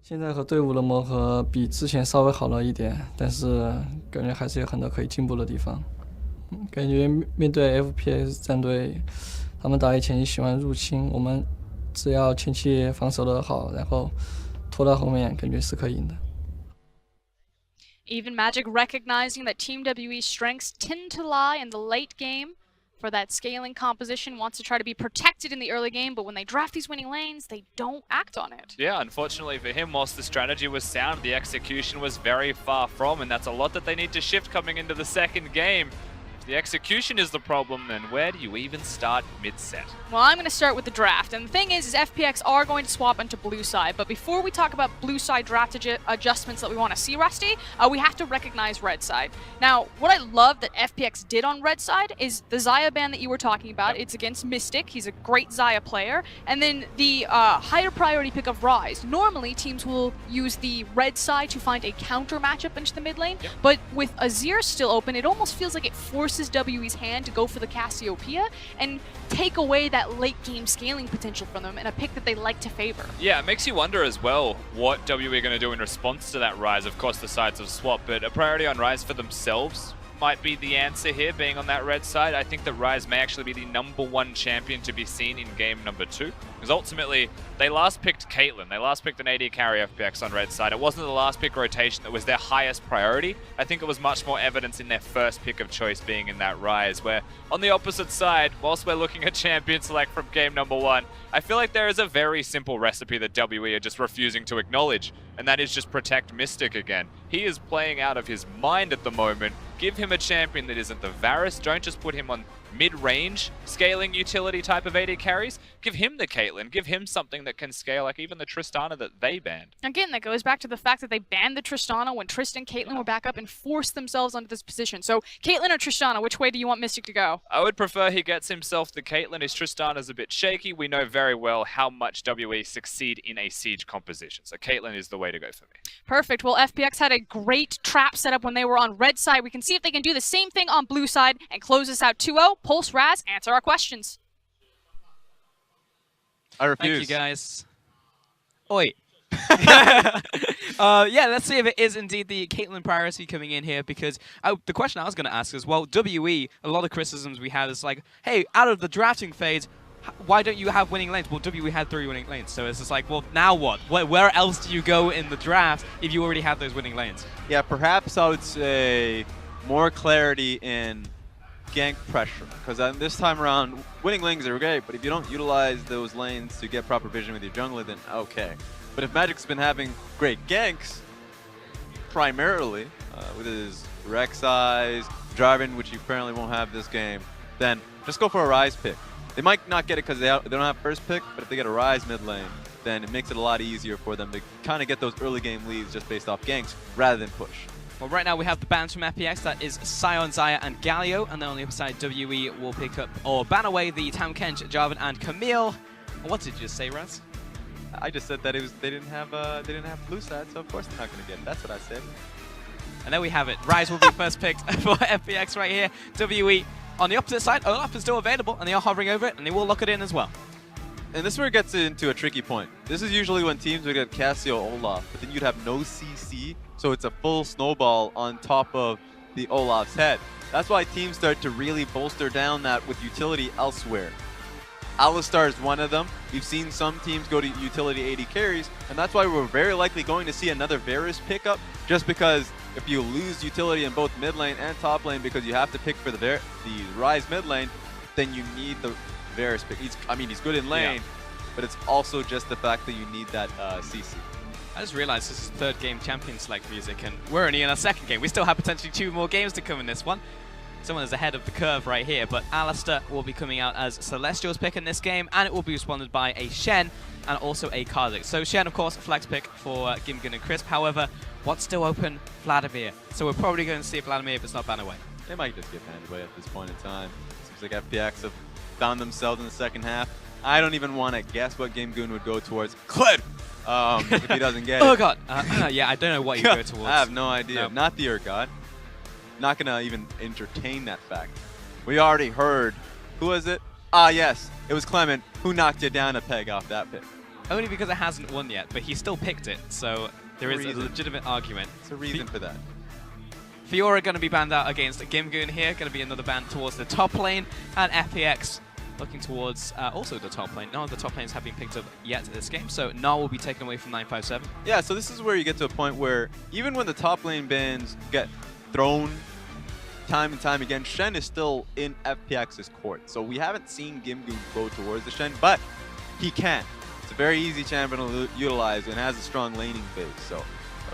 现在和队伍的磨合比之前稍微好了一点，但是感觉还是有很多可以进步的地方。感觉面对 FPX 战队，他们打野前期喜欢入侵，我们只要前期防守的好，然后拖到后面，感觉是可以赢的。Even Magic recognizing that Team WE's strengths tend to lie in the late game for that scaling composition, wants to try to be protected in the early game, but when they draft these winning lanes, they don't act on it. Yeah, unfortunately for him, whilst the strategy was sound, the execution was very far from, and that's a lot that they need to shift coming into the second game. If the execution is the problem, then where do you even start mid-set? Well, I'm going to start with the draft, and the thing is FPX are going to swap onto blue side, but before we talk about blue side draft adjustments that we want to see, Rusty, we have to recognize red side. Now, what I love that FPX did on red side is the Xayah ban that you were talking about. It's against Mystic. He's a great Xayah player. And then the higher priority pick of Ryze. Normally, teams will use the red side to find a counter matchup into the mid lane, but with Azir still open, it almost feels like it forces WE's hand to go for the Cassiopeia and take away that late game scaling potential from them and a pick that they like to favor. Yeah, it makes you wonder as well what WE are going to do in response to that Ryze. Of course, the sides have swapped, but a priority on Ryze for themselves might be the answer here, being on that red side. I think that Ryze may actually be the #1 champion to be seen in game number 2. Because ultimately, they last picked Caitlyn. They last picked an AD carry FPX on red side. It wasn't the last pick rotation that was their highest priority. I think it was much more evidence in their first pick of choice being in that Ryze, where on the opposite side, whilst we're looking at champion select from game number 1, I feel like there is a very simple recipe that WE are just refusing to acknowledge, and that is just protect Mystic again. He is playing out of his mind at the moment. Give him a champion that isn't the Varus. Don't just put him on mid-range scaling utility type of AD carries. Give him the Caitlyn. Give him something that can scale like even the Tristana that they banned. Again, that goes back to the fact that they banned the Tristana when Trist and Caitlyn were back up and forced themselves onto this position. So Caitlyn or Tristana, which way do you want Mystic to go? I would prefer he gets himself the Caitlyn. His Tristana's a bit shaky. We know very well how much WE succeed in a siege composition. So Caitlyn is the way to go for me. Perfect. Well, FPX had a great trap setup when they were on red side. We can see if they can do the same thing on blue side and close this out 2-0. Pulse, Raz, answer our questions. I refuse. Thank you, guys. Oi. Yeah, let's see if it is indeed the Caitlyn priority coming in here, because the question I was going to ask is, well, WE, a lot of criticisms we have is like, hey, out of the drafting phase, why don't you have winning lanes? Well, WE had 3 winning lanes, so it's just like, well, now what? Where else do you go in the draft if you already have those winning lanes? Yeah, perhaps I would say more clarity in gank pressure, because this time around, winning lanes are great, but if you don't utilize those lanes to get proper vision with your jungler, then okay. But if Magic's been having great ganks, primarily, with his Rek'Sai, Jarvan, which he apparently won't have this game, then just go for a Ryze pick. They might not get it because they don't have first pick, but if they get a Ryze mid lane, then it makes it a lot easier for them to kind of get those early game leads just based off ganks rather than push. Well, right now we have the bans from FPX. That is Sion, Xayah, and Galio. And then on the other side, WE will pick up or ban away the Tahm Kench, Jarvan, and Camille. What did you just say, Raz? I just said that they didn't have blue side, so of course they're not going to get it. That's what I said. And there we have it. Ryze will be first picked for FPX right here. WE on the opposite side. Olaf is still available, and they are hovering over it, and they will lock it in as well. And this is where it gets into a tricky point. This is usually when teams would get Cassio Olaf, but then you'd have no CC, so it's a full snowball on top of the Olaf's head. That's why teams start to really bolster down that with utility elsewhere. Alistar is one of them. We've seen some teams go to utility AD carries, and that's why we're very likely going to see another Varus pickup, just because if you lose utility in both mid lane and top lane because you have to pick for the Ryze mid lane, then you need the Varus pick. He's good in lane, but it's also just the fact that you need that CC. I just realized this is third game champion select music, and we're only in our second game. We still have potentially 2 more games to come in this one. Someone is ahead of the curve right here, but Alistar will be coming out as Celestial's pick in this game, and it will be responded by a Shen and also a Kha'Zix. So Shen, of course, flex pick for Gimgun and Crisp. However, what's still open? Vladimir. So we're probably going to see Vladimir if it's not banned away. They might just get banned away at this point in time. Seems like FPX have found themselves in the second half. I don't even want to guess what Gimgun would go towards. Clip! If he doesn't get it. Oh god. Yeah, I don't know what you go towards. I have no idea. Nope. Not the Urgot. Not going to even entertain that fact. We already heard. Who was it? Ah, yes. It was Clement who knocked you down a peg off that pick. only because it hasn't won yet, but he still picked it, so there is a legitimate argument. There's a reason for that. Fiora going to be banned out against Gimgoon here, going to be another ban towards the top lane, and FPX looking towards also the top lane. None of the top lanes have been picked up yet this game, so Null will be taken away from 957. Yeah, so this is where you get to a point where even when the top lane bans get thrown time and time again, Shen is still in FPX's court. So we haven't seen Gimgoon go towards the Shen, but he can. It's a very easy champion to utilize and has a strong laning phase. So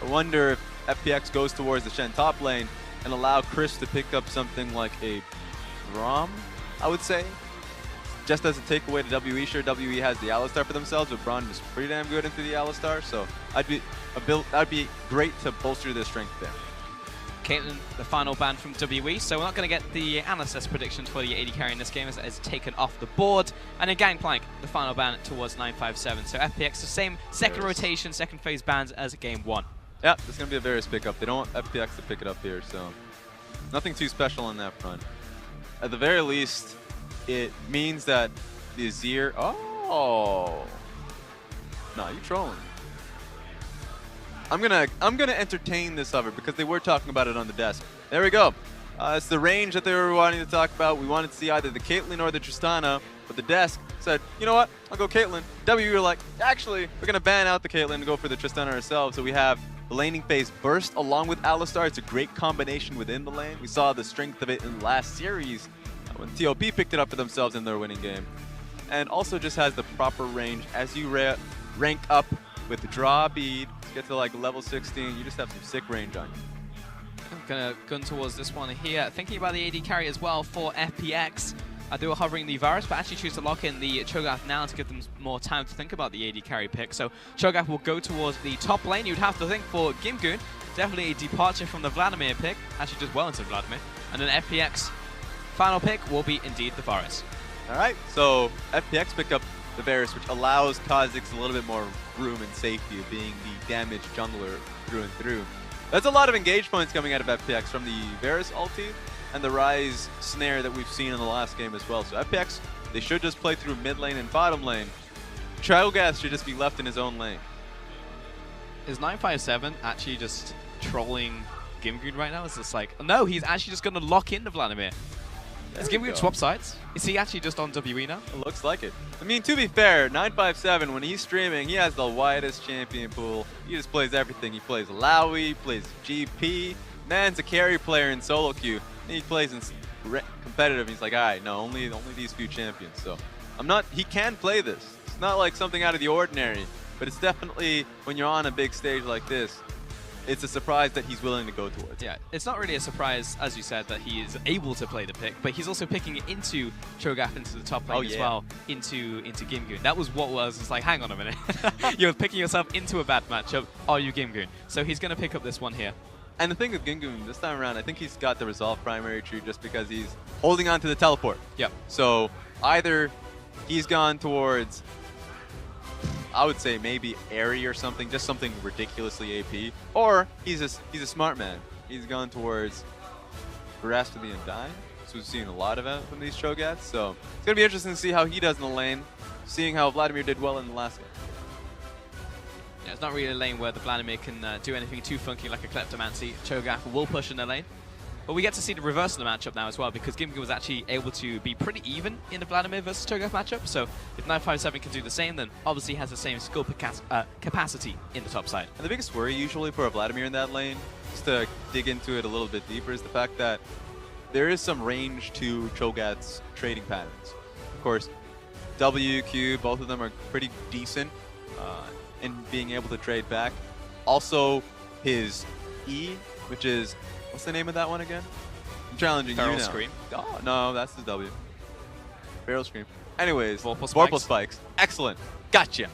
I wonder if FPX goes towards the Shen top lane and allow Chris to pick up something like a Braum, I would say. Just as a takeaway to WE, sure, WE has the Alistar for themselves, but Braun is pretty damn good into the Alistar, so that'd be great to bolster their strength there. Caitlyn, the final ban from WE, so we're not going to get the analysis predictions for the AD carry in this game as it is taken off the board. And in Gangplank, the final ban towards 957. So FPX, the same second rotation, second phase bans as game 1. Yeah, this is going to be a Varus pickup. They don't want FPX to pick it up here, so nothing too special on that front. At the very least, it means that the Azir... Oh! Nah, you trolling. I'm gonna entertain this over because they were talking about it on the desk. There we go. It's the range that they were wanting to talk about. We wanted to see either the Caitlyn or the Tristana, but the desk said, you know what? I'll go Caitlyn. W were like, actually, we're gonna ban out the Caitlyn and go for the Tristana ourselves. So we have the laning phase burst along with Alistar. It's a great combination within the lane. We saw the strength of it in the last series when TOP picked it up for themselves in their winning game. And also just has the proper range as you rank up with the draw bead. Get to like level 16, you just have some sick range on you. I'm going to gun towards this one here. Thinking about the AD carry as well for FPX. They were hovering the Varus, but actually choose to lock in the Cho'Gath now to give them more time to think about the AD carry pick. So Cho'Gath will go towards the top lane. You'd have to think for Gimgoon, definitely a departure from the Vladimir pick. Actually just well into Vladimir. And then FPX final pick will be indeed the Varus. All right, so FPX pick up the Varus, which allows Kha'Zix a little bit more room and safety of being the damage jungler through and through. That's a lot of engage points coming out of FPX from the Varus ulti and the Ryze snare that we've seen in the last game as well. So FPX, they should just play through mid lane and bottom lane. Cho'Gath should just be left in his own lane. Is 957 actually just trolling Gimgoon right now? It's just like, no, he's actually just going to lock into Vladimir. Is Gimgoon swap sides? Is he actually just on WE now? It looks like it. I mean, to be fair, 957, when he's streaming, he has the widest champion pool. He just plays everything. He plays Lowy, plays GP. Man's a carry player in solo queue. And he plays in competitive. He's like, all right, no, only these few champions. So he can play this. It's not like something out of the ordinary, but it's definitely, when you're on a big stage like this, it's a surprise that he's willing to go towards. Yeah, it's not really a surprise, as you said, that he is able to play the pick, but he's also picking it into Cho'Gath into the top lane as well, into Gimgoon. That was what was, it's like, hang on a minute. You're picking yourself into a bad matchup. Are you Gimgoon? So he's going to pick up this one here. And the thing with Gimgoon this time around, I think he's got the Resolve primary tree just because he's holding on to the teleport. Yep. So either he's gone towards, I would say maybe Airy or something, just something ridiculously AP, or he's a smart man. He's gone towards Grasp of the Undying, so we've seen a lot of it from these Cho'Gaths. So it's gonna be interesting to see how he does in the lane, seeing how Vladimir did well in the last game. Yeah, it's not really a lane where the Vladimir can do anything too funky like a Kleptomancy. Cho'Gath will push in the lane. But we get to see the reverse of the matchup now as well, because Gimgoon was actually able to be pretty even in the Vladimir versus Cho'Gath matchup. So if 957 can do the same, then obviously he has the same skill capacity in the top side. And the biggest worry usually for a Vladimir in that lane, just to dig into it a little bit deeper, is the fact that there is some range to Cho'Gath's trading patterns. Of course, W, Q, both of them are pretty decent in being able to trade back. Also, his E, which is, what's the name of that one again? I'm challenging Feral you now. Scream. Oh, no, that's the W. Feral Scream. Anyways, Vorpal Vorpal Spikes. Excellent. Gotcha.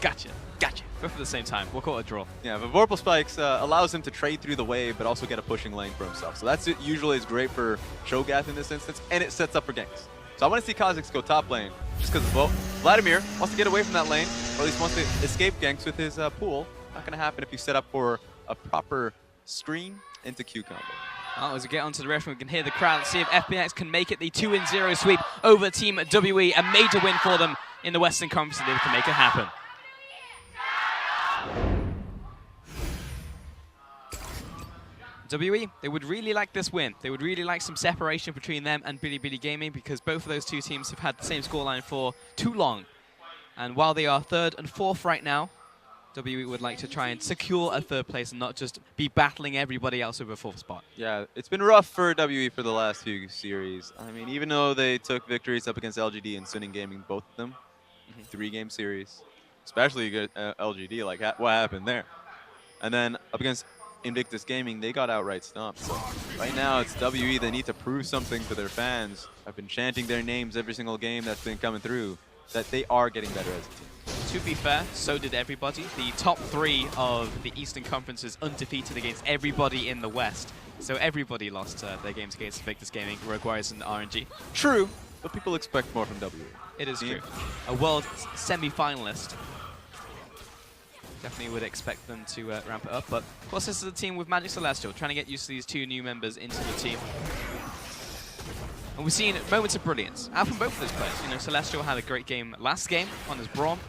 Gotcha. Gotcha. Both at the same time. We'll call it a draw. Yeah, but Vorpal Spikes allows him to trade through the wave, but also get a pushing lane for himself. So that's usually is great for Cho'Gath in this instance, and it sets up for ganks. So I want to see Kha'Zix go top lane, just because, well, Vladimir wants to get away from that lane, or at least wants to escape ganks with his pool. Not going to happen if you set up for a proper screen into Q combo. Well, as we get onto the ref, we can hear the crowd. Let's see if FPX can make it the 2-0 sweep over Team WE. A major win for them in the Western Conference, and they can make it happen. WE, they would really like this win. They would really like some separation between them and Bilibili Gaming, because both of those two teams have had the same scoreline for too long. And while they are 3rd and 4th right now, WE would like to try and secure a 3rd place and not just be battling everybody else over a 4th spot. Yeah, it's been rough for WE for the last few series. I mean, even though they took victories up against LGD and Suning Gaming, both of them, 3-game series, especially against LGD, like what happened there? And then up against Invictus Gaming, they got outright stomped. So right now it's WE. They need to prove something to their fans. I've been chanting their names every single game that's been coming through, that they are getting better as a team. To be fair, so did everybody. The top 3 of the Eastern Conference is undefeated against everybody in the West. So everybody lost their games against Invictus Gaming, Roguewarriors and RNG. True, but people expect more from WE. It is true. A world semi-finalist. Definitely would expect them to ramp it up, but of course this is a team with Magic Celestial, trying to get used to these 2 new members into the team. And we've seen moments of brilliance out from both of those players. You know, Celestial had a great game last game on his Braum.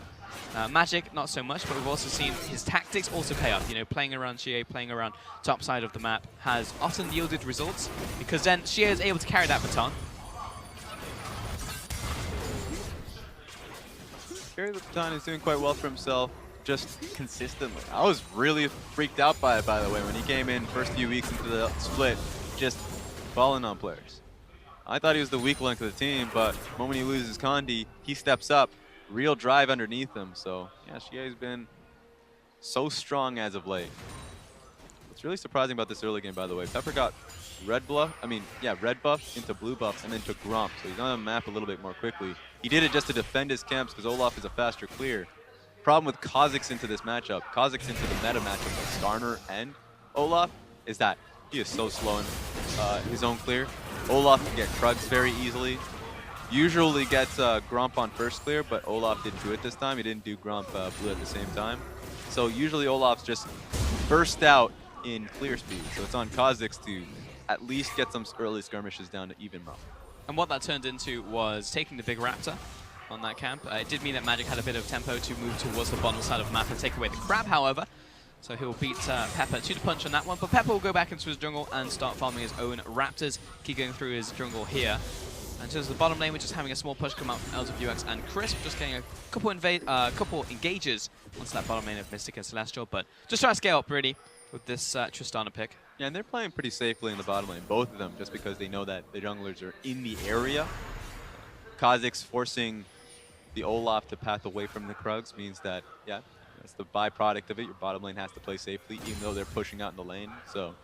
Magic, not so much, but we've also seen his tactics also pay off. You know, playing around Xie, playing around top side of the map has often yielded results, because then Xie is able to carry that baton. Carry the baton is doing quite well for himself, just consistently. I was really freaked out by it, by the way, when he came in first few weeks into the split, just falling on players. I thought he was the weak link of the team, but the moment he loses Condi, he steps up, real drive underneath him. So yeah, Xie's been so strong as of late. What's really surprising about this early game, by the way, Pepper got red buff into blue buff and then took Gromp, so he's on the map a little bit more quickly. He did it just to defend his camps because Olaf is a faster clear. Problem with Kha'Zix into this matchup, Kha'Zix into the meta matchup of Skarner and Olaf, is that he is so slow in his own clear. Olaf can get Krugs very easily. Usually gets Gromp on first clear, but Olaf didn't do it this time. He didn't do Gromp blue at the same time. So usually Olaf's just burst out in clear speed. So it's on Kha'Zix to at least get some early skirmishes down to even Rump. And what that turned into was taking the big Raptor on that camp. It did mean that Magic had a bit of tempo to move towards the bottom side of the map and take away the Crab, however. So he'll beat Pepper to the punch on that one. But Pepper will go back into his jungle and start farming his own Raptors. Keep going through his jungle here. And just the bottom lane, we're just having a small push come out from LWX and Crisp, just getting a couple engages onto that bottom lane of Mystic and Celestial. But just trying to scale up really with this Tristana pick. Yeah, and they're playing pretty safely in the bottom lane, both of them, just because they know that the junglers are in the area. Kha'Zix forcing the Olaf to path away from the Krugs means that, yeah, that's the byproduct of it. Your bottom lane has to play safely, even though they're pushing out in the lane. So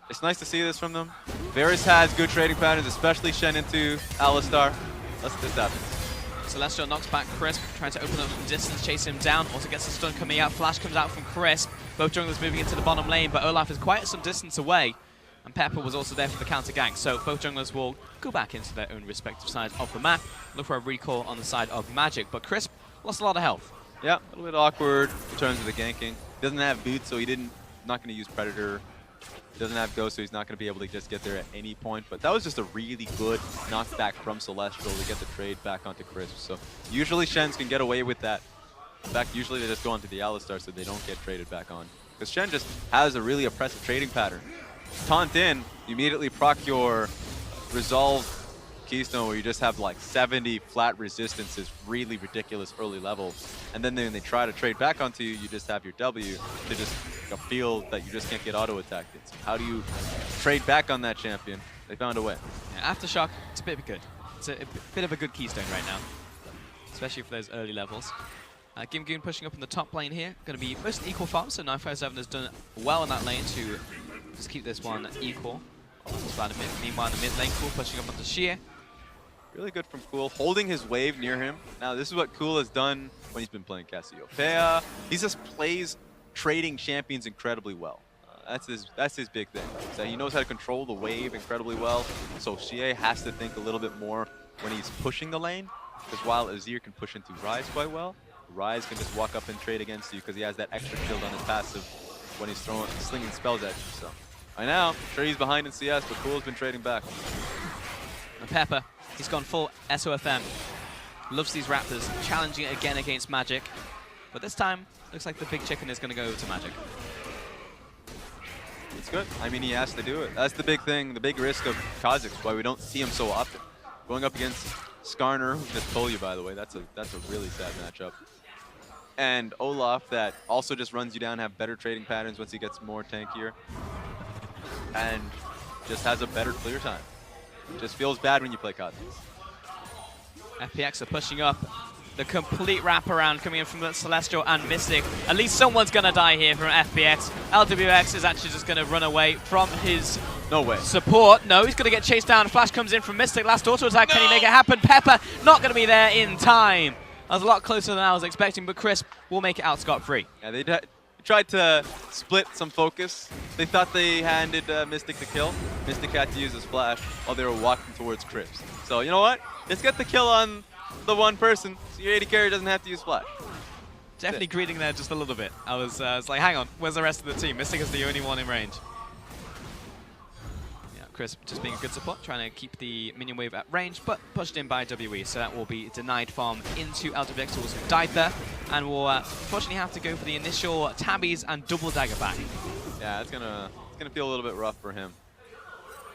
it's nice to see this from them. Varus has good trading patterns, especially Shen into Alistar. Let's see this happen. Celestial knocks back Crisp, trying to open up some distance, chase him down. Also gets the stun coming out. Flash comes out from Crisp. Both junglers moving into the bottom lane, but Olaf is quite some distance away. And Pepper was also there for the counter gank. So both junglers will go back into their own respective sides of the map. Look for a recall on the side of Magic. But Crisp lost a lot of health. Yeah, a little bit awkward in terms of the ganking. Doesn't have boots, so not going to use Predator. Doesn't have Ghost, so he's not going to be able to just get there at any point. But that was just a really good knockback from Celestial to get the trade back onto Crisp. So usually Shens can get away with that. In fact, usually they just go onto the Alistar so they don't get traded back on. Because Shen just has a really oppressive trading pattern. Taunt in, you immediately proc your Resolve Keystone where you just have like 70 flat resistances, really ridiculous early level. And then when they try to trade back onto you, you just have your W to just feel that you just can't get auto-attacked. So how do you trade back on that champion? They found a way. Yeah, Aftershock, it's a bit good. It's a bit of a good keystone right now, especially for those early levels. Gimgoon pushing up in the top lane here. Going to be most equal farm, so 957 has done well in that lane to just keep this one equal. Meanwhile, in the mid lane, Cool pushing up onto Xie. Really good from Cool, holding his wave near him. Now, this is what Cool has done when he's been playing Cassiopeia. He just plays trading champions incredibly well. That's his big thing. So he knows how to control the wave incredibly well. So Xie has to think a little bit more when he's pushing the lane. Because while Azir can push into Ryze quite well, Ryze can just walk up and trade against you because he has that extra shield on his passive when he's slinging spells at you. So I know, sure he's behind in CS, but Cool's been trading back. And Pepper, he's gone full SOFM. Loves these Raptors, challenging it again against Magic. But this time, looks like the big chicken is going to go over to Magic. It's good. I mean, he has to do it. That's the big thing, the big risk of Kha'Zix, why we don't see him so often. Going up against Skarner, who just told you, by the way, that's a really sad matchup. And Olaf, that also just runs you down, have better trading patterns once he gets more tankier. And just has a better clear time. Just feels bad when you play Kha'Zix. FPX are pushing up. The complete wraparound coming in from the Celestial and Mystic. At least someone's going to die here from FPX. LWX is actually just going to run away from his support. No, he's going to get chased down. Flash comes in from Mystic. Last auto attack. No. Can he make it happen? Pepper not going to be there in time. That was a lot closer than I was expecting, but Crisp will make it out scot-free. Yeah, they tried to split some focus. They thought they handed Mystic the kill. Mystic had to use his flash while they were walking towards Crisp. So, you know what? Let's get the kill on the one person, so your AD carry doesn't have to use flash. Definitely greeting there just a little bit. I was like, hang on, where's the rest of the team? Mystic is the only one in range. Yeah, Crisp just being a good support, trying to keep the minion wave at range, but pushed in by WE, so that will be denied farm into LWX, who died there, and will unfortunately have to go for the initial tabbies and double dagger back. Yeah, it's gonna feel a little bit rough for him.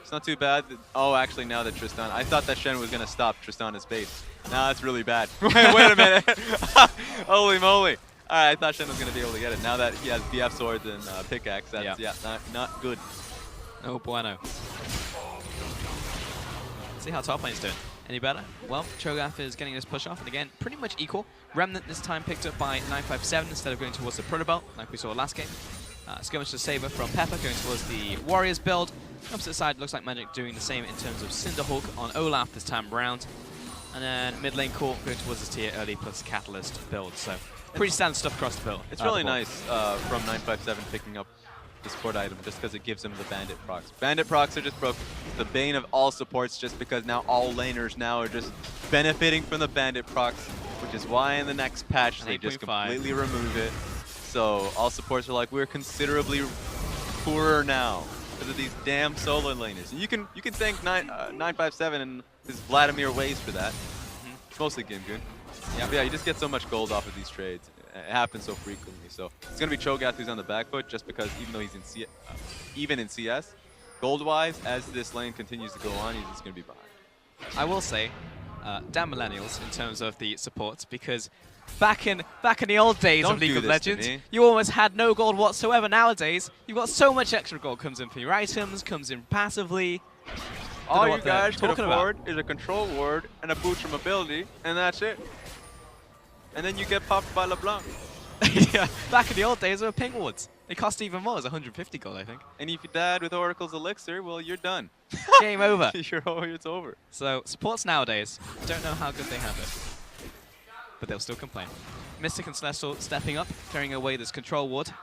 It's not too bad. Oh, actually, now that Tristan, I thought that Shen was gonna stop Tristan's base. Now that's really bad. Wait a minute. Holy moly. All right, I thought Shen was going to be able to get it. Now that he has BF swords and pickaxe, that's not good. No bueno. Let's see how top lane's doing. Any better? Well, Cho'Gath is getting this push off, and again, pretty much equal. Remnant this time picked up by 957 instead of going towards the Protobelt, like we saw last game. Skirmish to Saber from Pepper going towards the Warriors build. Opposite side, looks like Magic doing the same in terms of Cinderhawk on Olaf this time round. And then mid lane Court going towards his tier early plus Catalyst build. So pretty standard stuff across the build. It's really nice from 957 picking up the support item just because it gives him the Bandit procs. Bandit procs are just broke. The bane of all supports just because now all laners now are just benefiting from the Bandit procs, which is why in the next patch they just completely remove it. So all supports are like, we're considerably poorer now because of these damn solo laners. And you can thank 957 and his Vladimir ways for that. It's mostly Gimgoon. Yeah, but yeah, you just get so much gold off of these trades. It happens so frequently. So it's going to be Cho'Gath who's on the back foot just because even though he's in even in CS, gold-wise, as this lane continues to go on, he's just going to be behind. I will say, damn millennials in terms of the supports, because back in the old days of League of Legends, you almost had no gold whatsoever. Nowadays, you've got so much extra gold. Comes in for your items, comes in passively. All you guys can afford is a control ward and a boost from ability, and that's it. And then you get popped by LeBlanc. Yeah, back in the old days, there were ping wards. They cost even more. It was 150 gold, I think. And if you died with Oracle's Elixir, well, you're done. Game over. It's over. So, supports nowadays, don't know how good they have it. But they'll still complain. Mystic and Celestial stepping up, clearing away this control ward.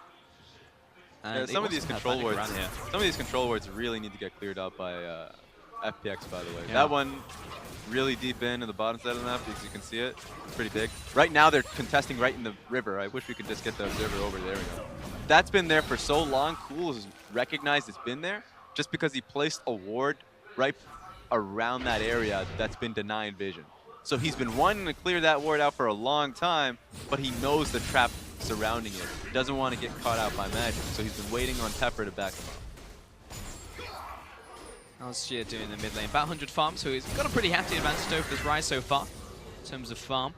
And yeah, some of these control wards really need to get cleared out by FPX, by the way. Yeah. That one really deep in the bottom side of the map, because you can see it. It's pretty big. Right now, they're contesting right in the river. I wish we could just get the observer over. There we go. That's been there for so long. Cool has recognized it's been there just because he placed a ward right around that area that's been denied vision. So he's been wanting to clear that ward out for a long time, but he knows the trap surrounding it. He doesn't want to get caught out by magic, so he's been waiting on Pepper to back him up. How's Sheer doing in the mid lane? About 100 farm, so he's got a pretty hefty advantage over this Rise so far in terms of farm.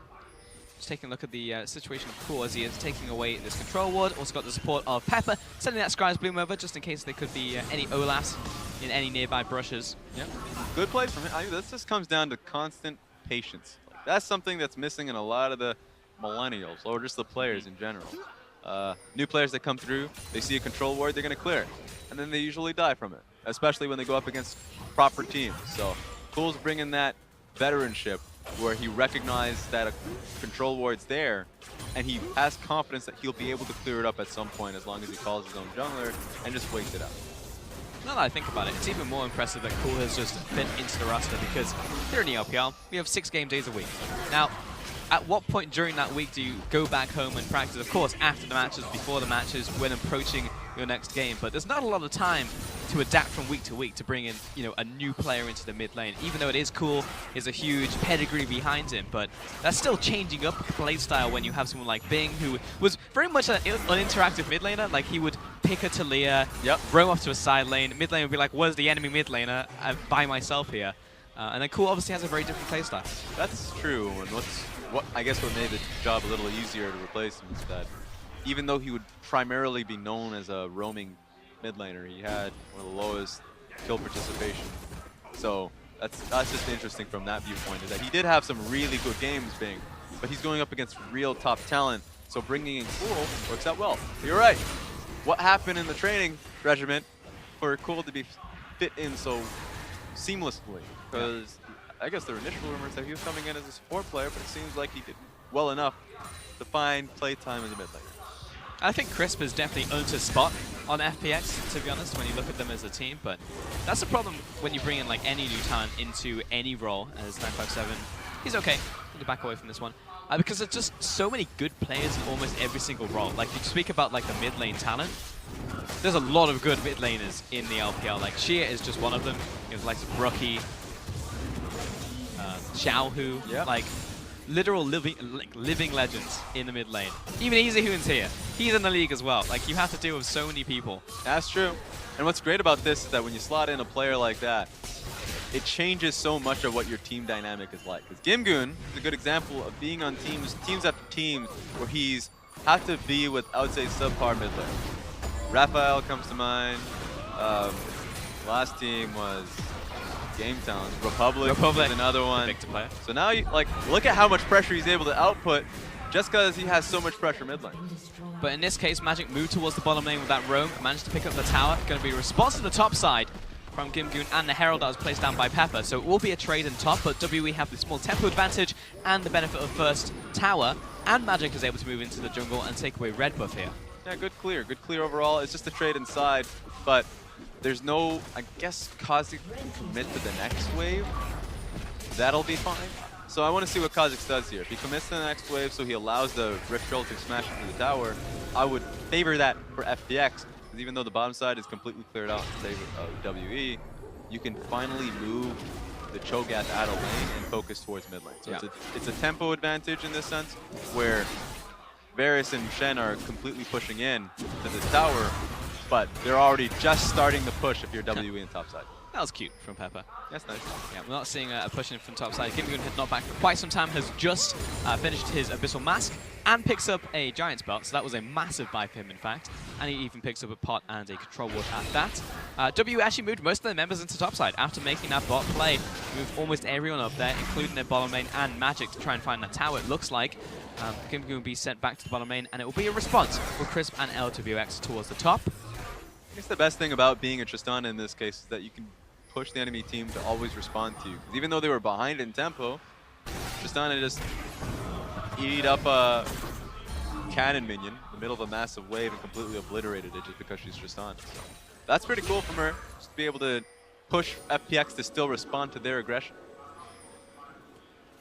Just taking a look at the situation of Core as he is taking away this control ward. Also got the support of Pepper, sending that Scry's Bloom over just in case there could be any Olafs in any nearby brushes. Yep. Good play from him. I mean, this just comes down to constant patience. Like, that's something that's missing in a lot of the millennials, or just the players in general. New players that come through, they see a control ward, they're going to clear it. And then they usually die from it, especially when they go up against proper teams. So Cool's bringing that veteranship where he recognized that a control ward's there, and he has confidence that he'll be able to clear it up at some point as long as he calls his own jungler and just waits it out. Now that I think about it, it's even more impressive that Cool has just been into the roster, because here in the LPL, we have 6 game days a week. Now, at what point during that week do you go back home and practice? Of course, after the matches, before the matches, when approaching your next game. But there's not a lot of time to adapt from week to week to bring in, a new player into the mid lane. Even though it is cool, there's a huge pedigree behind him, but that's still changing up the play style when you have someone like Bing, who was very much an interactive mid laner. Like, he would pick a Talia, roam off to a side lane. Mid lane would be like, where's the enemy mid laner? I'm by myself here. And then Cool obviously has a very different playstyle. That's true. And what made the job a little easier to replace him is that even though he would primarily be known as a roaming mid laner, he had one of the lowest kill participation. So that's just interesting from that viewpoint, is that he did have some really good games, Bing, but he's going up against real top talent. So bringing in Cool works out well. You're right. What happened in the training regiment for Cool to be fit in so seamlessly? Because I guess there were initial rumors that he was coming in as a support player, but it seems like he did well enough to find playtime as a mid laner. I think Crisp has definitely earned his spot on FPX, to be honest, when you look at them as a team. But that's the problem when you bring in like any new talent into any role as 957. He's okay. I'm gonna back away from this one. Because there's just so many good players in almost every single role. Like, you speak about like the mid lane talent. There's a lot of good mid laners in the LPL. Like, Shia is just one of them. You know, like Brookie, Xiaohu, like literal living legends in the mid lane. Even Easyhoon's here. He's in the league as well. Like, you have to deal with so many people. That's true. And what's great about this is that when you slot in a player like that, it changes so much of what your team dynamic is like. Because Gimgoon is a good example of being on teams after teams where he's had to be with, I would say, subpar mid lane. Raphael comes to mind. Last team was Game Town. Republic is another one. Victor player. So now, look at how much pressure he's able to output just because he has so much pressure mid lane. But in this case, Magic moved towards the bottom lane with that roam, managed to pick up the tower. Going to be a response to the top side from Gimgoon and the Herald that was placed down by Pepper. So it will be a trade in top, but WE have the small tempo advantage and the benefit of first tower, and Magic is able to move into the jungle and take away red buff here. Yeah, good clear overall. It's just a trade inside, but there's no, I guess, Kha'Zix can commit to the next wave. That'll be fine. So I want to see what Kha'Zix does here. If he commits to the next wave so he allows the Rift Troll to smash into the tower, I would favor that for FPX. Because even though the bottom side is completely cleared out in favor of WE, you can finally move the Cho'Gath out of lane and focus towards mid lane. So it's a tempo advantage in this sense, where Varus and Shen are completely pushing in to this tower, but they're already just starting the push if you're WE in top side. That was cute from Pepper. That's nice. Yeah, we're not seeing a push in from top side. Gimgoon had not back for quite some time, has just finished his Abyssal Mask and picks up a Giant's Belt, so that was a massive buy for him, in fact. And he even picks up a pot and a Control Ward at that. W actually moved most of their members into top side after making that bot play. Moved almost everyone up there, including their bottom lane and Magic, to try and find that tower, it looks like. Gimgoon will be sent back to the bottom lane, and it will be a response for Crisp and LWX towards the top. I guess the best thing about being a Tristana in this case is that you can push the enemy team to always respond to you. Because even though they were behind in tempo, Tristana just eat up a cannon minion in the middle of a massive wave and completely obliterated it just because she's Tristana. So that's pretty cool from her, just to be able to push FPX to still respond to their aggression.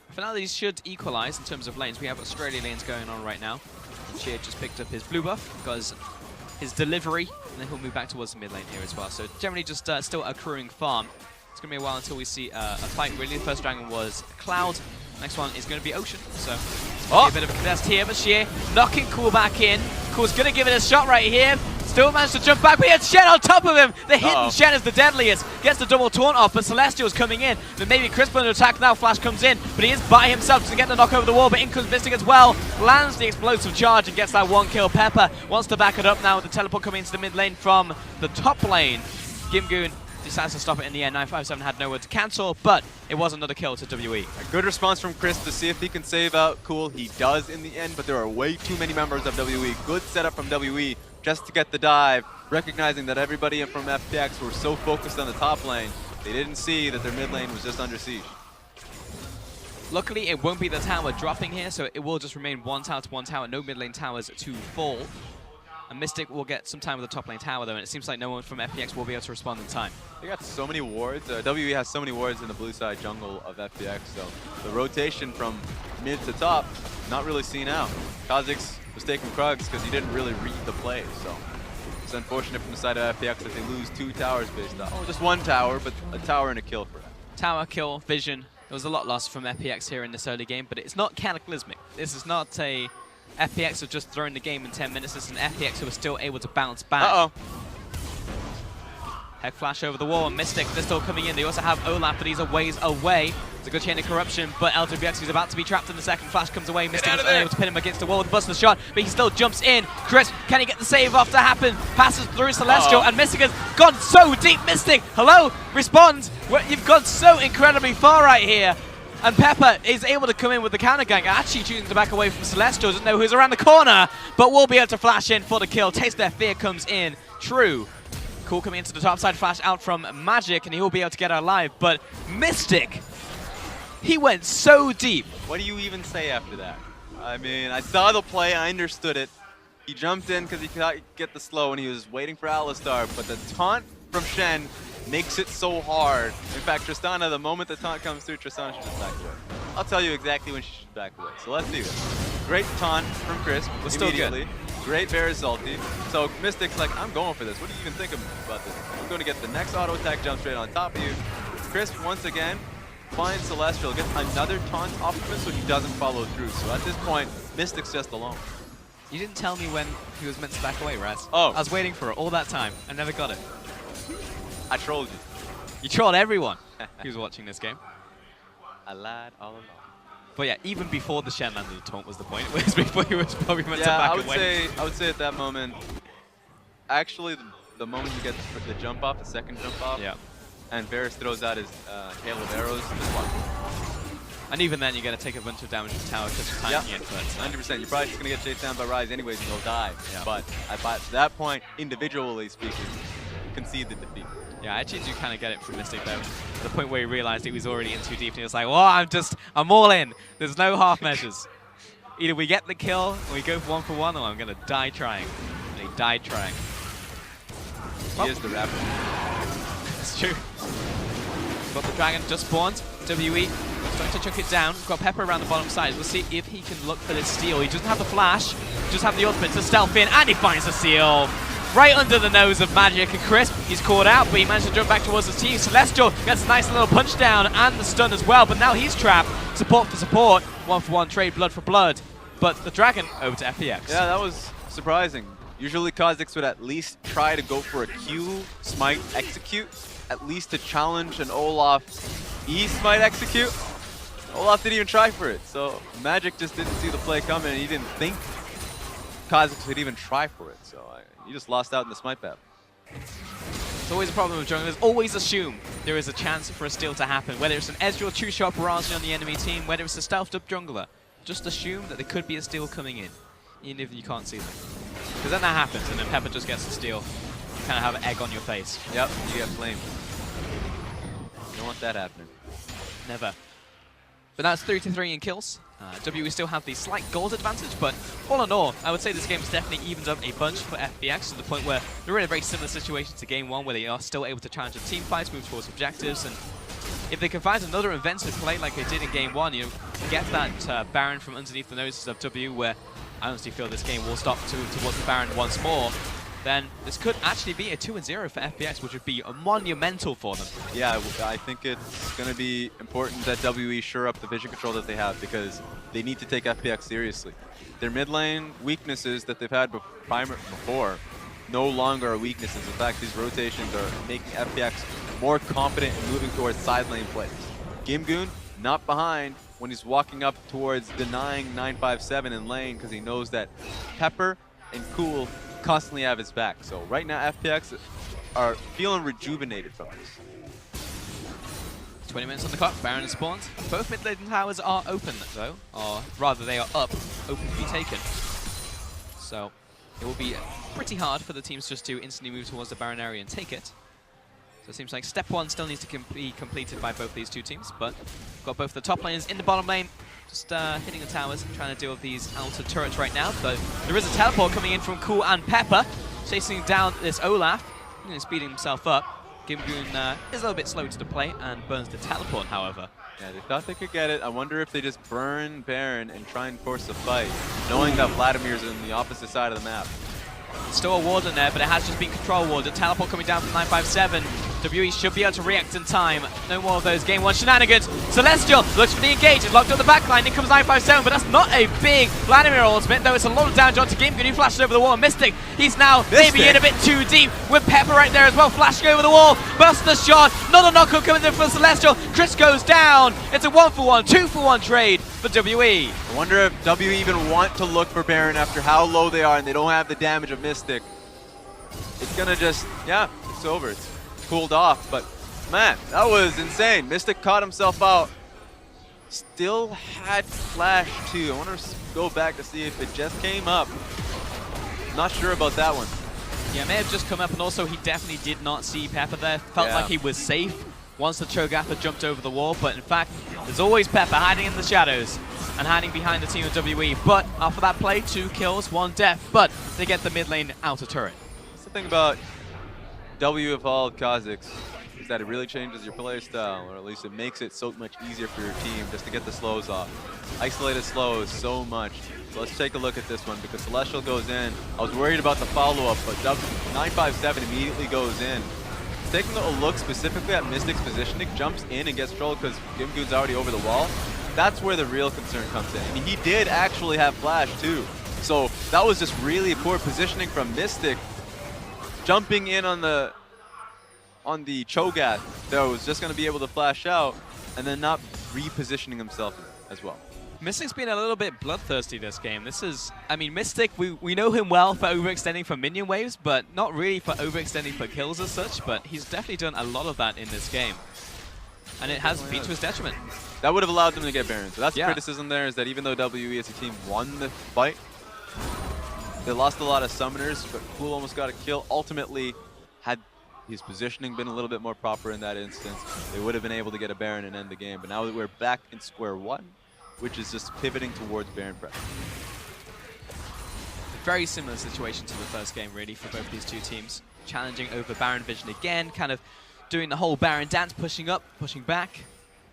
For now, these should equalize in terms of lanes. We have Australia lanes going on right now. Cheer just picked up his blue buff because his delivery, and then he'll move back towards the mid lane here as well. So generally just still accruing farm. It's going to be a while until we see a fight, really. The first dragon was Cloud. Next one is going to be Ocean. So a bit of a contest here, but Sheer knocking Cool back in. Cool's going to give it a shot right here. Still managed to jump back, but he had Shen on top of him. The hidden Shen is the deadliest. Gets the double taunt off, but Celestial's coming in. But maybe Crisp under attack now. Flash comes in, but he is by himself to get the knock over the wall. But in comes Mystic as well. Lands the explosive charge and gets that one kill. Pepper wants to back it up now with the teleport coming into the mid lane from the top lane. Gimgoon decides to stop it in the end. 957 had nowhere to cancel, but it was another kill to WE. A good response from Chris to see if he can save out Cool. He does in the end, but there are way too many members of WE. Good setup from WE just to get the dive, recognizing that everybody from FPX were so focused on the top lane, they didn't see that their mid lane was just under siege. Luckily, it won't be the tower dropping here, so it will just remain one tower to one tower, no mid lane towers to fall. And Mystic will get some time with the top lane tower, though, and it seems like no one from FPX will be able to respond in time. They got so many wards. WE has so many wards in the blue side jungle of FPX, so the rotation from mid to top, not really seen out. Kha'Zix was taking Krugs because he didn't really read the play, so it's unfortunate from the side of FPX that they lose 2 towers based off. Oh, just 1 tower, but a tower and a kill for them. Tower, kill, vision. There was a lot lost from FPX here in this early game, but it's not cataclysmic. This is not a FPX who just thrown the game in 10 minutes. This is an FPX who was still able to bounce back. Uh-oh. Heck flash over the wall, and Mystic, they're still coming in. They also have Olaf, but he's a ways away. It's a good chain of corruption, but LWX is about to be trapped in the second. Flash comes away. Mystic is unable to pin him against the wall with Buster shot, but he still jumps in. Chris, can he get the save off to happen? Passes through Celestial, and Mystic has gone so deep. Mystic, hello, responds. Well, you've gone so incredibly far right here. And Pepper is able to come in with the counter gang, actually choosing to back away from Celestial. Doesn't know who's around the corner, but will be able to flash in for the kill. Taste Their Fear comes in. True. Cool coming into the top side, flash out from Magic, and he will be able to get out alive. But Mystic, he went so deep. What do you even say after that? I mean, I saw the play, I understood it. He jumped in because he could get the slow, and he was waiting for Alistar, but the taunt from Shen makes it so hard. In fact, Tristana, the moment the taunt comes through, Tristana should just back away. I'll tell you exactly when she should back away. So let's do it. Great taunt from Chris immediately. Great Varus ulti. So Mystic's like, I'm going for this. What do you even think about this? I'm going to get the next auto attack jump straight on top of you. Chris, once again, finds Celestial, gets another taunt off of him so he doesn't follow through. So at this point, Mystic's just alone. You didn't tell me when he was meant to back away, Raz. Oh. I was waiting for it all that time. I never got it. I trolled you. You trolled everyone who's watching this game. I lied all along. But yeah, even before the Shen landed the taunt was the point. Whereas before he was probably meant to back away. I would say at that moment, actually the moment you get the jump off, the second jump off, Yeah. and Varus throws out his hail of arrows, just watch. And even then, you're going to take a bunch of damage from tower because you're timing it. But 100%. You're probably just going to get chased down by Ryze anyways and you'll die. Yeah. But at that point, individually speaking, concede the defeat. yeah, I actually do kind of get it from Mystic though. To the point where he realized he was already in too deep and he was like, well, I'm all in. There's no half measures. Either we get the kill and we go for one, or I'm going to die trying. And he died trying. He is the rapper. It's true. Got the dragon just spawned. WE starting to chunk it down. Got Pepper around the bottom side. We'll see if he can look for this steal. He doesn't have the flash, just have the ultimate to stealth in, and he finds the seal. Right under the nose of Magic and Crisp. He's caught out, but he managed to jump back towards his team. Celestial gets a nice little punch down and the stun as well, but now he's trapped. Support for support. 1-for-1 trade, blood for blood. But the dragon over to FPX. Yeah, that was surprising. Usually Kha'Zix would at least try to go for a Q, smite, execute, at least to challenge an Olaf E smite execute. Olaf didn't even try for it, so Magic just didn't see the play coming and he didn't think Kha'Zix would even try for it, so he just lost out in the smite battle. It's always a problem with junglers. Always assume there is a chance for a steal to happen, whether it's an Ezreal two-shot barrage on the enemy team, whether it's a stealthed up jungler. Just assume that there could be a steal coming in, even if you can't see them. Because then that happens, and then Pepper just gets the steal. You kind of have an egg on your face. Yep, you get flamed. You don't want that happening. Never. But that's 3-3 in kills. WE still have the slight gold advantage, but all in all, I would say this game has definitely evened up a bunch for FPX to the point where they're in a very similar situation to Game 1, where they are still able to challenge the team fights, move towards objectives, and if they can find another inventive play like they did in Game 1, you know, get that Baron from underneath the noses of W, where I honestly feel this game will stop towards the Baron once more, then this could actually be a 2-0 for FPX, which would be monumental for them. Yeah, I think it's going to be important that WE shore up the vision control that they have because they need to take FPX seriously. Their mid lane weaknesses that they've had before no longer are weaknesses. In fact, these rotations are making FPX more confident in moving towards side lane plays. Gimgoon, not behind when he's walking up towards denying 957 in lane because he knows that Pepper and Cool constantly have his back. So right now FPX are feeling rejuvenated from this. 20 minutes on the clock, Baron is spawned. Both mid lane towers are open though, or rather they are up, open to be taken. So it will be pretty hard for the teams just to instantly move towards the Baron area and take it. So it seems like step one still needs to be completed by both these two teams, but got both the top laners in the bottom lane. Just hitting the towers, trying to deal with these outer turrets right now. Though there is a teleport coming in from Cool and Pepper, chasing down this Olaf, speeding himself up. Gimgoon is a little bit slow to the play and burns the teleport, however. Yeah, they thought they could get it. I wonder if they just burn Baron and try and force a fight, knowing that Vladimir's on the opposite side of the map. Still a Warden there, but it has just been Control Warden. Teleport coming down from 957. WE should be able to react in time. No more of those Game 1 shenanigans. Celestial looks for the engage. It's locked on the backline. In comes 957, but that's not a big Vladimir ultimate, though it's a lot of damage onto Gimgoon. He flashes over the wall. Mystic, he's now maybe in a bit too deep with Pepper right there as well, flashing over the wall. Burst the shot. Not a knockup coming in for Celestial. Chris goes down. It's a 1-for-1, 2-for-1 trade for WE. I wonder if WE even want to look for Baron after how low they are and they don't have the damage of Mystic. It's gonna just, yeah, it's over. It's cooled off, but man, that was insane. Mystic caught himself out. Still had flash too. I want to go back to see if it just came up. Not sure about that one. Yeah, may have just come up, and also he definitely did not see Pepper there. Felt like he was safe once the Cho'Gath jumped over the wall, but in fact, there's always Pepper hiding in the shadows and hiding behind the team of WE. But after that play, 2 kills, 1 death, but they get the mid lane outer turret. That's the thing about W evolved Kha'Zix is that it really changes your play style, or at least it makes it so much easier for your team just to get the slows off. Isolated slows so much. So let's take a look at this one because Celestial goes in. I was worried about the follow-up, but 957 immediately goes in. Taking a look specifically at Mystic's positioning, jumps in and gets trolled because Gimgoon's already over the wall. That's where the real concern comes in. And he did actually have flash too. So that was just really poor positioning from Mystic. Jumping in on the Cho'Gath that was just going to be able to flash out and then not repositioning himself as well. Mystic's been a little bit bloodthirsty this game. This is, I mean, Mystic, we know him well for overextending for minion waves, but not really for overextending for kills as such, but he's definitely done a lot of that in this game. And it has been to his detriment. That would have allowed them to get Baron. So that's the criticism there, is that even though WE as a team won the fight, they lost a lot of summoners, but Cool almost got a kill. Ultimately, had his positioning been a little bit more proper in that instance, they would have been able to get a Baron and end the game. But now that we're back in square one, which is just pivoting towards Baron pressure. A very similar situation to the first game, really, for both these two teams. Challenging over Baron Vision again, kind of doing the whole Baron dance, pushing up, pushing back.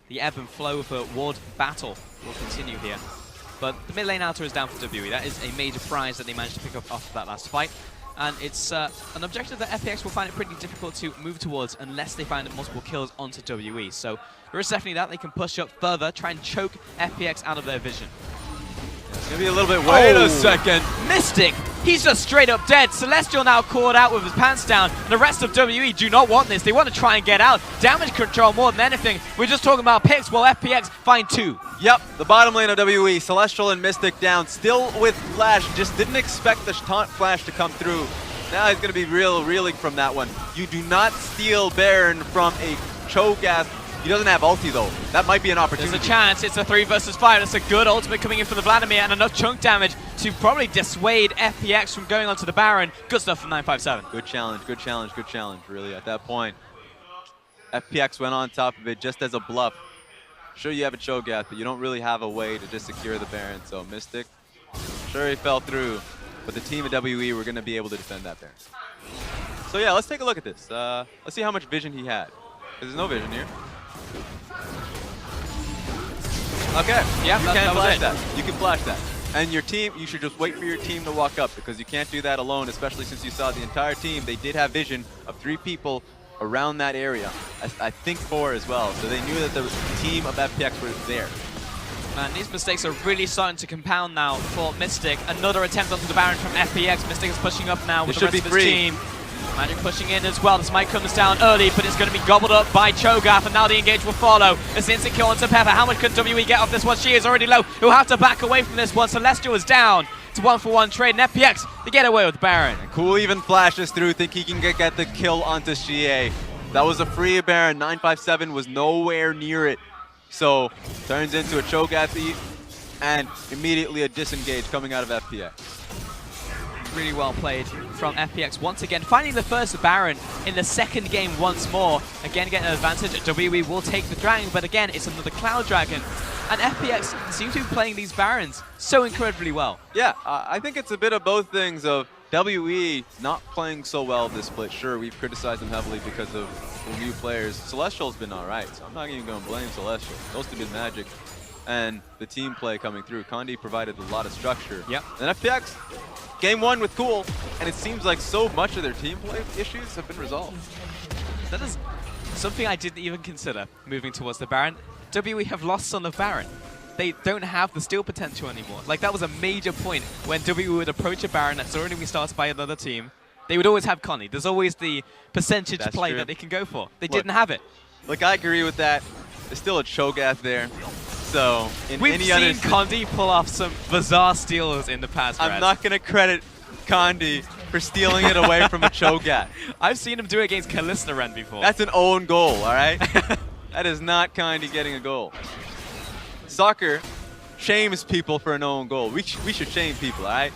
The ebb and flow of a ward battle will continue here. But the mid lane outer is down for WE. That is a major prize that they managed to pick up after that last fight. And it's an objective that FPX will find it pretty difficult to move towards unless they find multiple kills onto WE. So there is definitely that. They can push up further, try and choke FPX out of their vision. It's going to be a little bit... Wait a second! Mystic! He's just straight up dead. Celestial now caught out with his pants down. And the rest of WE do not want this. They want to try and get out. Damage control more than anything. We're just talking about picks while FPX find 2. Yep, the bottom lane of WE, Celestial and Mystic down, still with flash. Just didn't expect the taunt flash to come through. Now he's going to be reeling from that one. You do not steal Baron from a Cho'Gath. He doesn't have ulti though. That might be an opportunity. There's a chance. It's a 3 versus 5. That's a good ultimate coming in for the Vladimir and enough chunk damage to probably dissuade FPX from going onto the Baron. Good stuff from 957. Good challenge, good challenge, good challenge, really, at that point. FPX went on top of it just as a bluff. Sure, you have a Cho'Gath, but you don't really have a way to just secure the Baron. So Mystic, sure he fell through, but the team of WE were going to be able to defend that Baron. So yeah, let's take a look at this. Let's see how much vision he had. There's no vision here. Okay, yeah, you can flash that. You can flash that. And your team, you should just wait for your team to walk up because you can't do that alone, especially since you saw the entire team. They did have vision of 3 people around that area. I think 4 as well. So they knew that the team of FPX were there. Man, these mistakes are really starting to compound now for Mystic. Another attempt onto the Baron from FPX. Mystic is pushing up now with the rest of his team. Magic pushing in as well. This might come down early, but it's going to be gobbled up by Cho'Gath, and now the engage will follow. This instant kill onto Pepper. How much can WE get off this one? She is already low. He'll have to back away from this one. Celestial is down. It's a 1-for-1 trade, and FPX, they get away with the Baron. And Cool even flashes through, think he can get the kill onto Xie. That was a free Baron. 957 was nowhere near it. So, turns into a Cho'Gath and immediately a disengage coming out of FPX. Really well played from FPX once again. Finding the first Baron in the second game once more. Again, getting an advantage. WWE will take the Dragon, but again, it's another Cloud Dragon. And FPX seems to be playing these Barons so incredibly well. Yeah, I think it's a bit of both things of WE not playing so well this split. Sure, we've criticized them heavily because of the new players. Celestial's been all right, so I'm not even going to blame Celestial. Those have been Magic and the team play coming through. Condi provided a lot of structure. Yep. And FPX, game one with Cool, and it seems like so much of their team play issues have been resolved. That is something I didn't even consider, moving towards the Baron. WE have lost Son of Baron. They don't have the steal potential anymore. Like, that was a major point when WE would approach a Baron that's already been started by another team. They would always have Connie. There's always the percentage That's play true. that they can go for. They didn't have it. Like, I agree with that. There's still a Cho'Gath there. So, in We've any seen other Condi pull off some bizarre steals in the past. I'm Raz. not going to credit Condi for stealing it away from a Cho'Gath. I've seen him do it against Kalista Ren before. That's an own goal, all right? That is not Condi getting a goal. Soccer shames people for an own goal. We should shame people, all right?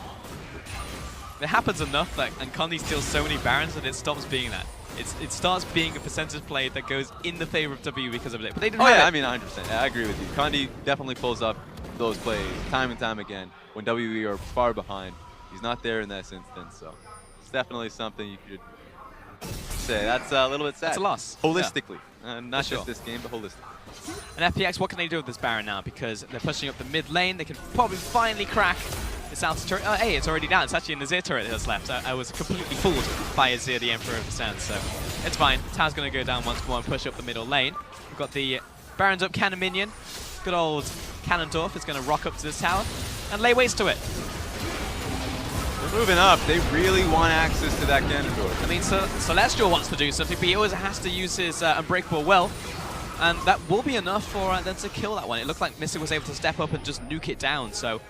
It happens enough, and Condi steals so many Barons that it stops being that. It starts being a percentage play that goes in the favor of WE because of it. But they didn't have it. I mean, 100%. I agree with you. Condi definitely pulls up those plays time and time again when WE are far behind. He's not there in this instance, so it's definitely something you could say. That's a little bit sad. It's a loss. Holistically. Not For just sure. this game, but holistically. And FPX, what can they do with this Baron now? Because they're pushing up the mid lane. They can probably finally crack this outer turret. Oh, hey, it's already down. It's actually an Azir turret that's left. I was completely fooled by Azir, the Emperor of the Sands, so it's fine. Tau's going to go down once more and push up the middle lane. We've got the Baron's up cannon minion. Good old Cannondorf is going to rock up to this tower and lay waste to it. They're moving up. They really want access to that Cannondorf. I mean, Celestial wants to do something, but he always has to use his Unbreakable Will. And that will be enough for them to kill that one. It looked like Mystic was able to step up and just nuke it down. So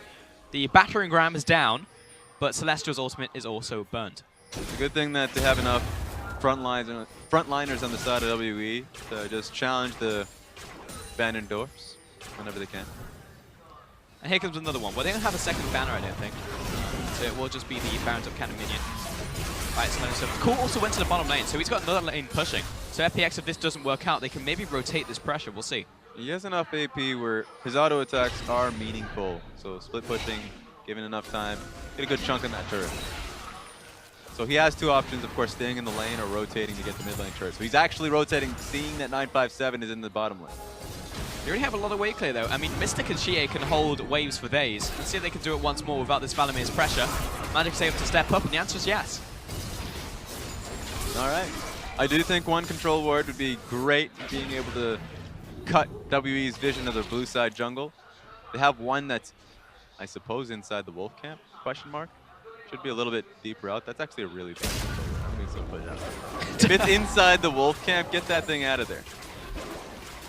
the battering ram is down, but Celestial's ultimate is also burned. It's a good thing that they have enough frontliners on the side of WE to just challenge the abandoned dwarfs whenever they can. And here comes another one. Well, they don't have a second banner, I don't think. So it will just be the Baron's up cannon minion. Right, so Cool also went to the bottom lane, so he's got another lane pushing. So FPX, if this doesn't work out, they can maybe rotate this pressure. We'll see. He has enough AP where his auto attacks are meaningful. So split pushing, given enough time, get a good chunk in that turret. So he has two options, of course, staying in the lane or rotating to get the mid lane turret. So he's actually rotating, seeing that 957 is in the bottom lane. They already have a lot of wave clear, though. I mean, Mystic and Shie can hold waves for days. Let's see if they can do it once more without this Valamir's pressure. Magic's able to step up, and the answer is yes. All right. I do think one control ward would be great, being able to cut WE's vision of their blue side jungle. They have one that's, I suppose, inside the wolf camp, question mark. Should be a little bit deeper out. That's actually a really bad control ward. If it's inside the wolf camp, get that thing out of there.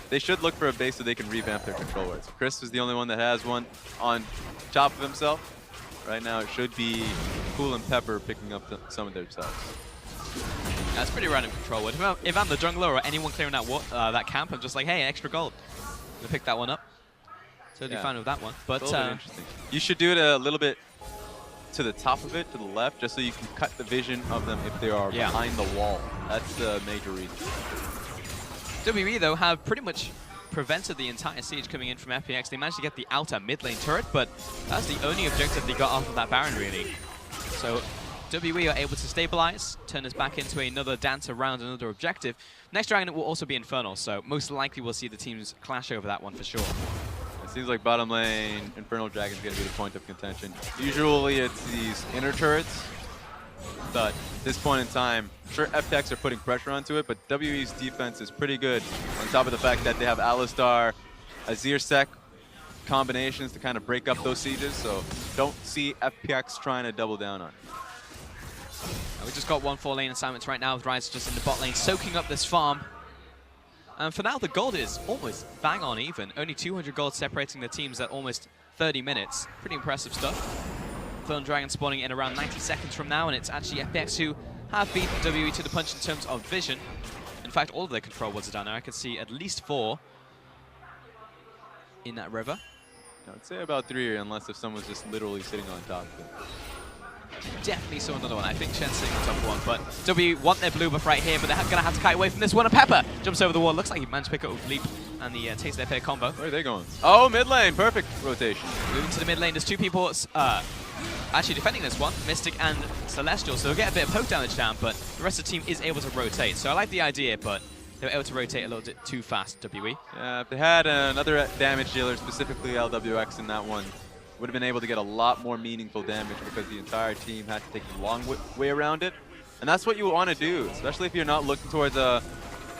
They should look for a base so they can revamp their control wards. Chris is the only one that has one on top of himself. Right now it should be Cool and Pepper picking up some of themselves. That's pretty random control ward. If I'm the jungler or anyone clearing that camp, I'm just like, hey, extra gold. I'm going to pick that one up. Totally fine with that one. But a little bit interesting. You should do it a little bit to the top of it, to the left, just so you can cut the vision of them if they are behind the wall. That's the major reason. WE, though, have pretty much prevented the entire siege coming in from FPX. They managed to get the outer mid lane turret, but that's the only objective they got off of that Baron, really. So WE are able to stabilize, turn this back into another dance around another objective. Next Dragon will also be Infernal, so most likely we'll see the teams clash over that one for sure. It seems like bottom lane, Infernal Dragon is going to be the point of contention. Usually it's these inner turrets, but at this point in time, sure, FPX are putting pressure onto it, but WE's defense is pretty good on top of the fact that they have Alistar, Azir Sec combinations to kind of break up those sieges, so don't see FPX trying to double down on it. We just got 1 4 lane assignments right now with Ryze just in the bot lane, soaking up this farm. And for now, the gold is almost bang on even. Only 200 gold separating the teams at almost 30 minutes. Pretty impressive stuff. Infernal Dragon spawning in around 90 seconds from now, and it's actually FPX who have beaten WE to the punch in terms of vision. In fact, all of their control wards are down there. I can see at least 4 in that river. I'd say about 3, unless if someone's just literally sitting on top of it. Definitely saw another one. I think Shen's sitting on top of one, but W want their blue buff right here, but they're going to have to kite away from this one. And Pepper jumps over the wall. Looks like he managed to pick up with Leap and the Taste Their Fear combo. Where are they going? Oh, mid lane. Perfect rotation. Moving to the mid lane, there's two people actually defending this one, Mystic and Celestial, so they'll get a bit of poke damage down, but the rest of the team is able to rotate. So I like the idea, but they were able to rotate a little bit too fast, WE. Yeah, if they had another damage dealer, specifically LWX in that one, would have been able to get a lot more meaningful damage because the entire team had to take the long way around it. And that's what you want to do, especially if you're not looking towards a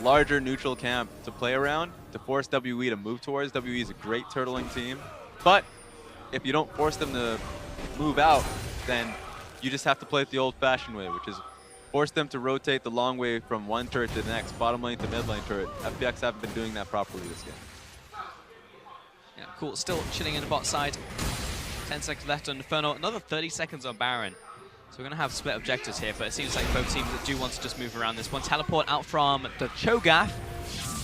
larger neutral camp to play around, to force WE to move towards. WE is a great turtling team, but if you don't force them to move out, then you just have to play it the old-fashioned way, which is force them to rotate the long way from one turret to the next, bottom lane to mid lane turret. FPX haven't been doing that properly this game. Yeah, cool. Still chilling in the bot side. 10 seconds left on Infernal. Another 30 seconds on Baron. So we're going to have split objectives here, but it seems like both teams do want to just move around this one. Teleport out from the Cho'Gath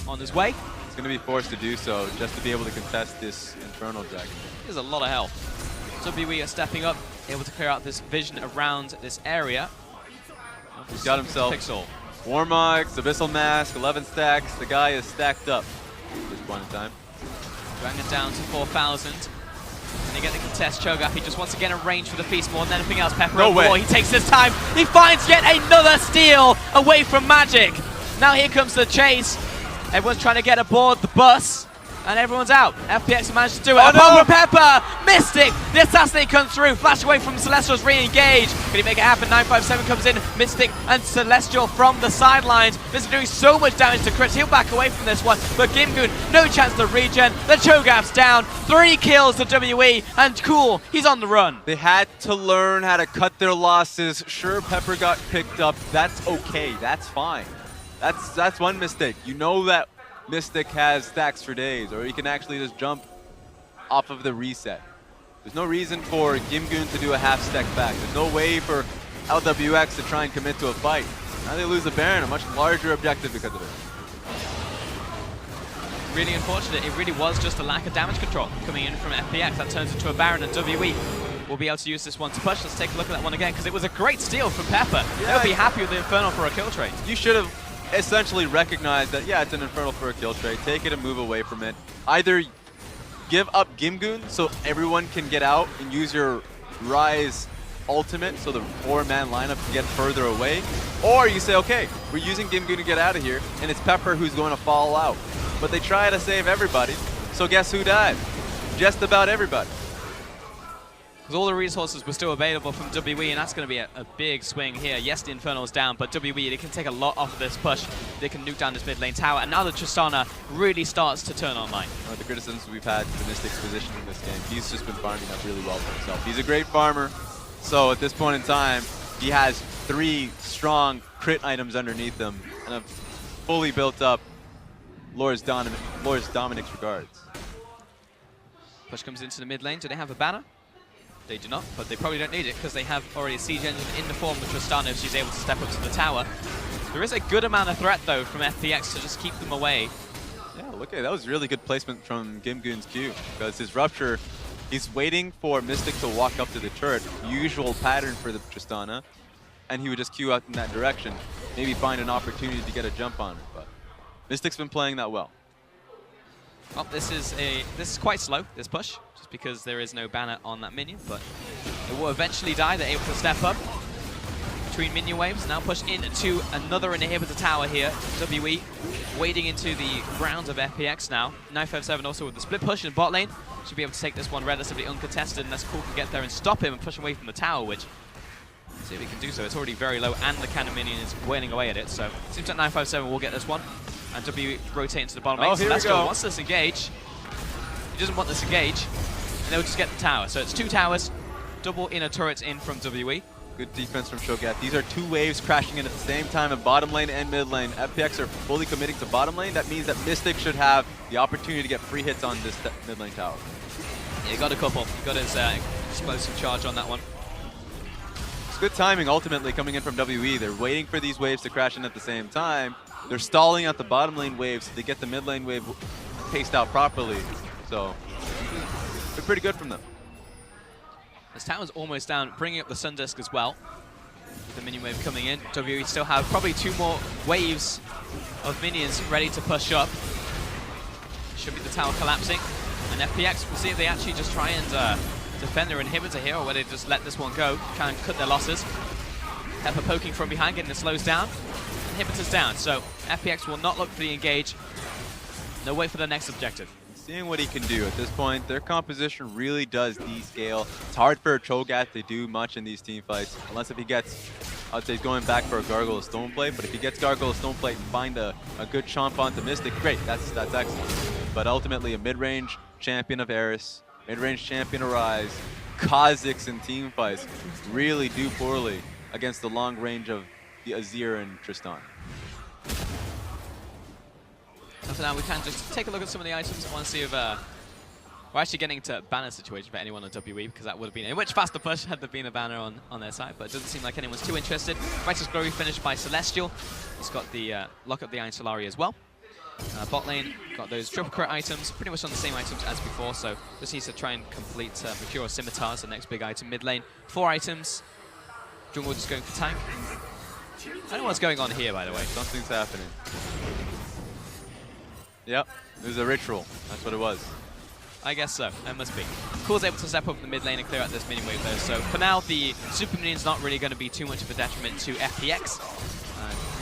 on his way. He's going to be forced to do so just to be able to contest this Infernal Dragon. There's a lot of health. WE are stepping up, able to clear out this vision around this area. He's got himself Pixel. Warmogs, Abyssal Mask, 11 stacks. The guy is stacked up at this point in time. Dragon down to 4,000. And they get the contest. Cho'Gath, he just wants to get a range for the feast more than anything else. Pepper No way. He takes his time. He finds yet another steal away from Magic. Now here comes the chase. Everyone's trying to get aboard the bus. And everyone's out. FPX managed to do it. Oh, Apart no. from Pepper! Mystic! The assassinate comes through. Flash away from Celestial's re-engage. Can he make it happen? 957 comes in. Mystic and Celestial from the sidelines. Mystic doing so much damage to crits. He'll back away from this one. But Gimgoon, no chance to regen. The Cho'Gath's down. 3 kills to WE. And cool, he's on the run. They had to learn how to cut their losses. Sure, Pepper got picked up. That's okay. That's fine. That's one mistake. You know that Mystic has stacks for days, or he can actually just jump off of the reset. There's no reason for Gimgoon to do a half stack back. There's no way for LWX to try and commit to a fight. Now they lose the Baron, a much larger objective because of it. Really unfortunate. It really was just a lack of damage control coming in from FPX. That turns into a Baron, and WE will be able to use this one to push. Let's take a look at that one again, because it was a great steal from Pepper. Yeah. They'll be happy with the Infernal for a kill trade. You should have essentially recognized that, yeah, it's an Infernal for a kill trade. Take it and move away from it. Either give up Gimgoon so everyone can get out and use your Rise ultimate so the 4-man lineup can get further away, or you say, okay, we're using Gimgoon to get out of here, and it's Pepper who's going to fall out. But they try to save everybody, so guess who died? Just about everybody. Because all the resources were still available from WE, and that's going to be a big swing here. Yes, the Infernal's down, but WE, they can take a lot off of this push. They can nuke down this mid lane tower, and now the Tristana really starts to turn online. The criticisms we've had to Mystic's position in this game, he's just been farming up really well for himself. He's a great farmer, so at this point in time, he has 3 strong crit items underneath him, and a fully built up Lord's Dominic's regards. Push comes into the mid lane. Do they have a banner? They do not, but they probably don't need it because they have already a siege engine in the form of Tristana if she's able to step up to the tower. There is a good amount of threat, though, from FPX to just keep them away. Yeah, look at that. Was really good placement from Gimgoon's Q, because his Rupture, he's waiting for Mystic to walk up to the turret, usual pattern for the Tristana, and he would just queue out in that direction, maybe find an opportunity to get a jump on her, but Mystic's been playing that well. Oh, this is quite slow, this push, just because there is no banner on that minion, but it will eventually die. They're able to step up between minion waves, now push into another inhibitor tower here. WE wading into the grounds of FPX now. 957 also with the split push in bot lane. Should be able to take this one relatively uncontested, unless Cool can get there and stop him and push him away from the tower, which, see if he can do so. It's already very low, and the cannon minion is wailing away at it, so it seems like 957 will get this one. And WE rotate into the bottom lane. Oh, here we go. Wants this engage. He doesn't want this engage, and they'll just get the tower. So it's 2 towers, double inner turrets in from WE. Good defense from Cho'Gath. These are 2 waves crashing in at the same time in bottom lane and mid lane. FPX are fully committing to bottom lane. That means that Mystic should have the opportunity to get free hits on this mid lane tower. Yeah, he got a couple. He got his explosive charge on that one. It's good timing ultimately coming in from WE. They're waiting for these waves to crash in at the same time. They're stalling out the bottom lane wave so they get the mid lane wave paced out properly. So, it's pretty good from them. This tower's almost down, bringing up the Sun Disk as well. With the minion wave coming in, WWE still have probably 2 more waves of minions ready to push up. Should be the tower collapsing. And FPX, we'll see if they actually just try and defend their inhibitor here, or whether they just let this one go, try and cut their losses. Pepper poking from behind, getting the slows down. Inhibitor's down, so FPX will not look for the engage. They'll wait for the next objective. Seeing what he can do at this point, their composition really does descale. It's hard for a Cho'Gath to do much in these team fights, unless if he gets, I'd say he's going back for a Gargoyle Stoneplate, but if he gets Gargoyle Stoneplate and find a good chomp onto Mystic, great, that's excellent. But ultimately a mid-range champion of Eris, mid-range champion of Rise, Kha'Zix in team fights really do poorly against the long range of the Azir and Tristan. And for now, we can just take a look at some of the items. I want to see if we're actually getting into a banner situation for anyone on WE, because that would have been a much faster push had there been a banner on their side, but it doesn't seem like anyone's too interested. Righteous Glory finished by Celestial. He's got the lock up the Iron Solari as well. Bot lane got those triple crit items, pretty much on the same items as before, so just needs to try and complete Mercurial Scimitars, the next big item. Mid lane, 4 items. Jungle just going for tank. I don't know what's going on here, by the way. Something's happening. Yep, it was a ritual. That's what it was. I guess so. It must be. Cool's able to step up in the mid lane and clear out this minion wave though. So for now, the super minion's not really going to be too much of a detriment to FPX.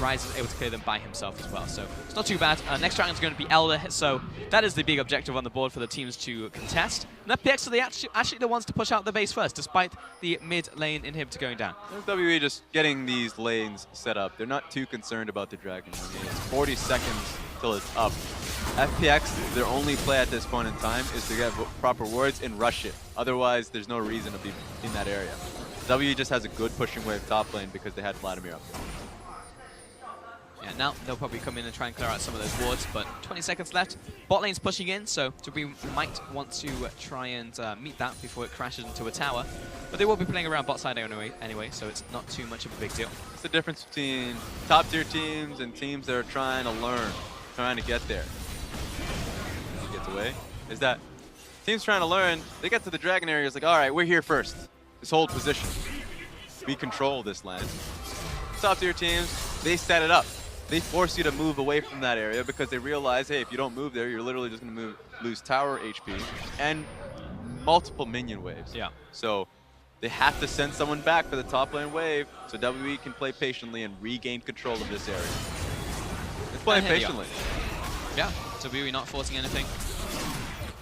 Rise is able to clear them by himself as well, so it's not too bad. Next dragon's going to be Elder, so that is the big objective on the board for the teams to contest. And FPX are actually the ones to push out the base first, despite the mid lane inhibitor going down. WWE just getting these lanes set up. They're not too concerned about the dragon. I mean, it's 40 seconds till it's up. FPX, their only play at this point in time is to get proper wards and rush it. Otherwise, there's no reason to be in that area. WWE just has a good pushing wave top lane because they had Vladimir up there. Yeah, now they'll probably come in and try and clear out some of those wards, but 20 seconds left. Bot lane's pushing in, so we might want to try and meet that before it crashes into a tower. But they will be playing around bot side anyway, so it's not too much of a big deal. It's the difference between top tier teams and teams that are trying to learn, trying to get there. He gets away. Is that teams trying to learn, they get to the dragon area, it's like, all right, we're here first. Just hold position. We control this land. Top tier teams, they set it up. They force you to move away from that area because they realize, hey, if you don't move there, you're literally just going to lose tower HP and multiple minion waves. Yeah. So they have to send someone back for the top lane wave so WWE can play patiently and regain control of this area. They're playing patiently. Yeah, WWE not forcing anything.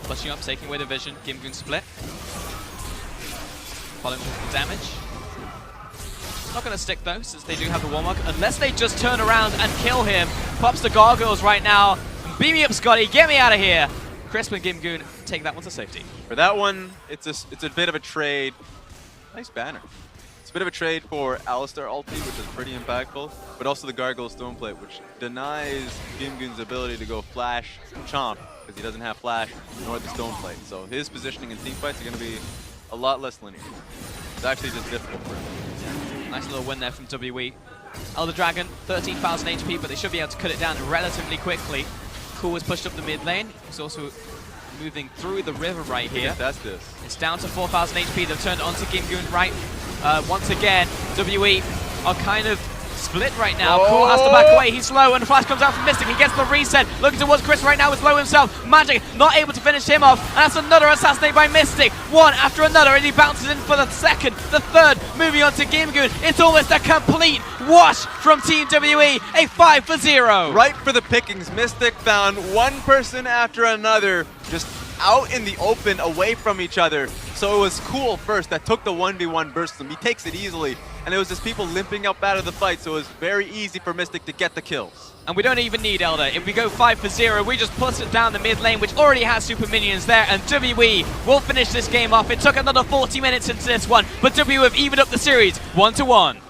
Pushing up, taking away the vision. Gimgoon split. Following with the damage. Not going to stick though, since they do have the Warlock, unless they just turn around and kill him. Pops the gargoyles right now. Beam me up, Scotty. Get me out of here. Crisp and Gimgoon take that one to safety. For that one, it's a bit of a trade. Nice banner. It's a bit of a trade for Alistar ulti, which is pretty impactful, but also the Gargoyle Stoneplate, which denies Gimgoon's ability to go flash chomp, because he doesn't have flash nor the Stoneplate. So his positioning in team fights are going to be a lot less linear. It's actually just difficult for him. Nice little win there from WE. Elder Dragon, 13,000 HP, but they should be able to cut it down relatively quickly. Cool was pushed up the mid lane. He's also moving through the river right here. That's this. It's down to 4,000 HP. They've turned onto Gimgoon right. Once again, WE are kind of split right now. Cool has to back away. He's slow, and the flash comes out from Mystic. He gets the reset. Looking towards Chris right now. Is low himself. Magic not able to finish him off. And that's another assassinate by Mystic. One after another, and he bounces in for the second, the third. Moving on to Gimgoon. It's almost a complete wash from Team WE. A 5-0. Right for the pickings. Mystic found one person after another, just out in the open, away from each other. So it was Cool first that took the 1v1 burst from him. He takes it easily, and it was just people limping up out of the fight, so it was very easy for Mystic to get the kills. And we don't even need Elder. If we go 5-0, we just push it down the mid lane, which already has super minions there, and WE will finish this game off. It took another 40 minutes into this one, but WE have evened up the series 1-1.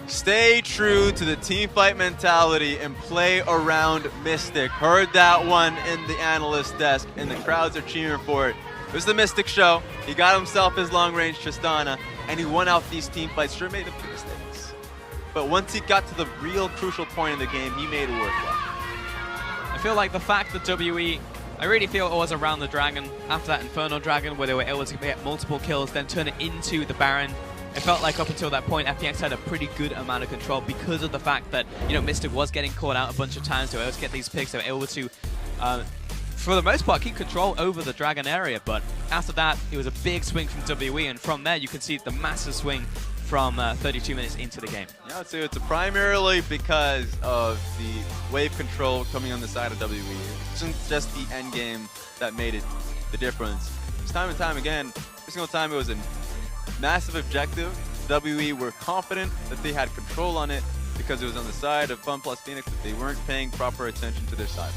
Stay true to the team fight mentality and play around Mystic. Heard that one in the analyst desk, and the crowds are cheering for it. It was the Mystic show. He got himself his long-range Tristana, and he won out these team fights. Sure made a few mistakes, but once he got to the real crucial point in the game, he made it worthwhile. I feel like the fact that WE I really feel it was around the Dragon, after that Infernal Dragon, where they were able to get multiple kills, then turn it into the Baron. It felt like up until that point, FPX had a pretty good amount of control because of the fact that, Mystic was getting caught out a bunch of times. They were able to get these picks. They were able to, for the most part, keep control over the Dragon area. But after that, it was a big swing from WE, and from there, you can see the massive swing from 32 minutes into the game. Yeah, I'd say it's primarily because of the wave control coming on the side of WE. It wasn't just the end game that made it the difference. It's time and time again, every single time it was a massive objective. WE were confident that they had control on it because it was on the side of FunPlus Phoenix, but they weren't paying proper attention to their side.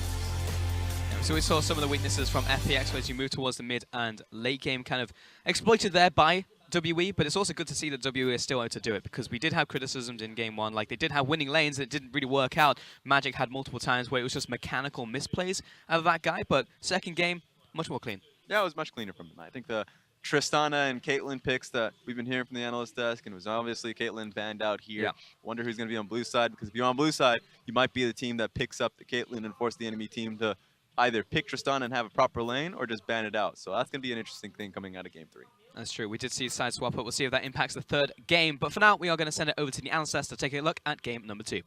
So we saw some of the weaknesses from FPX as you move towards the mid and late game, kind of exploited there by WE, but it's also good to see that WE is still able to do it, because we did have criticisms in game one, like they did have winning lanes and it didn't really work out. Magic had multiple times where it was just mechanical misplays out of that guy, but second game, much more clean. Yeah, it was much cleaner from him. I think the Tristana and Caitlyn picks that we've been hearing from the analyst desk, and it was obviously Caitlyn banned out here. Yeah. Wonder who's going to be on blue side, because if you're on blue side, you might be the team that picks up the Caitlyn and force the enemy team to either pick Tristana and have a proper lane or just ban it out. So that's going to be an interesting thing coming out of game 3. That's true. We did see a side swap up. We'll see if that impacts the third game. But for now, we are going to send it over to the analyst desk to take a look at game number 2.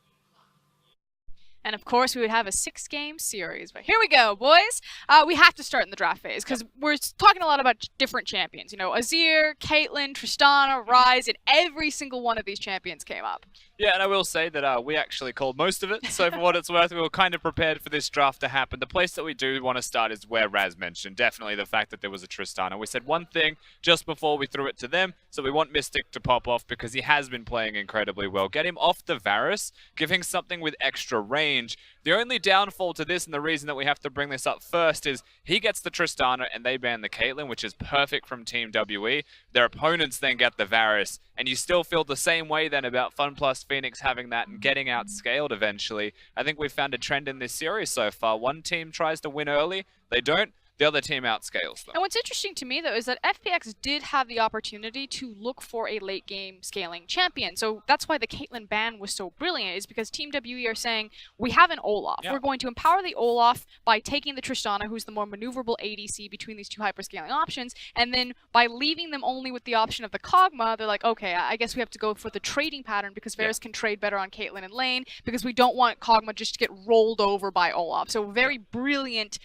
And of course, we would have a 6-game series. But here we go, boys. We have to start in the draft phase because we're talking a lot about different champions. Azir, Caitlyn, Tristana, Ryze, and every single one of these champions came up. Yeah, and I will say that we actually called most of it, so for what it's worth, we were kind of prepared for this draft to happen. The place that we do want to start is where Raz mentioned, definitely the fact that there was a Tristana. We said one thing just before we threw it to them, so we want Mystic to pop off because he has been playing incredibly well. Get him off the Varus, give him something with extra range. The only downfall to this, and the reason that we have to bring this up first, is he gets the Tristana and they ban the Caitlyn, which is perfect from Team WE. Their opponents then get the Varus, and you still feel the same way then about FunPlus Phoenix having that and getting outscaled eventually. I think we've found a trend in this series so far. One team tries to win early, they don't. The other team outscales them. And what's interesting to me, though, is that FPX did have the opportunity to look for a late-game scaling champion. So that's why the Caitlyn ban was so brilliant, is because Team WE are saying, we have an Olaf. Yeah. We're going to empower the Olaf by taking the Tristana, who's the more maneuverable ADC between these two hyperscaling options, and then by leaving them only with the option of the Kog'Maw, they're like, okay, I guess we have to go for the trading pattern because Varus can trade better on Caitlyn and lane, because we don't want Kog'Maw just to get rolled over by Olaf. So very brilliant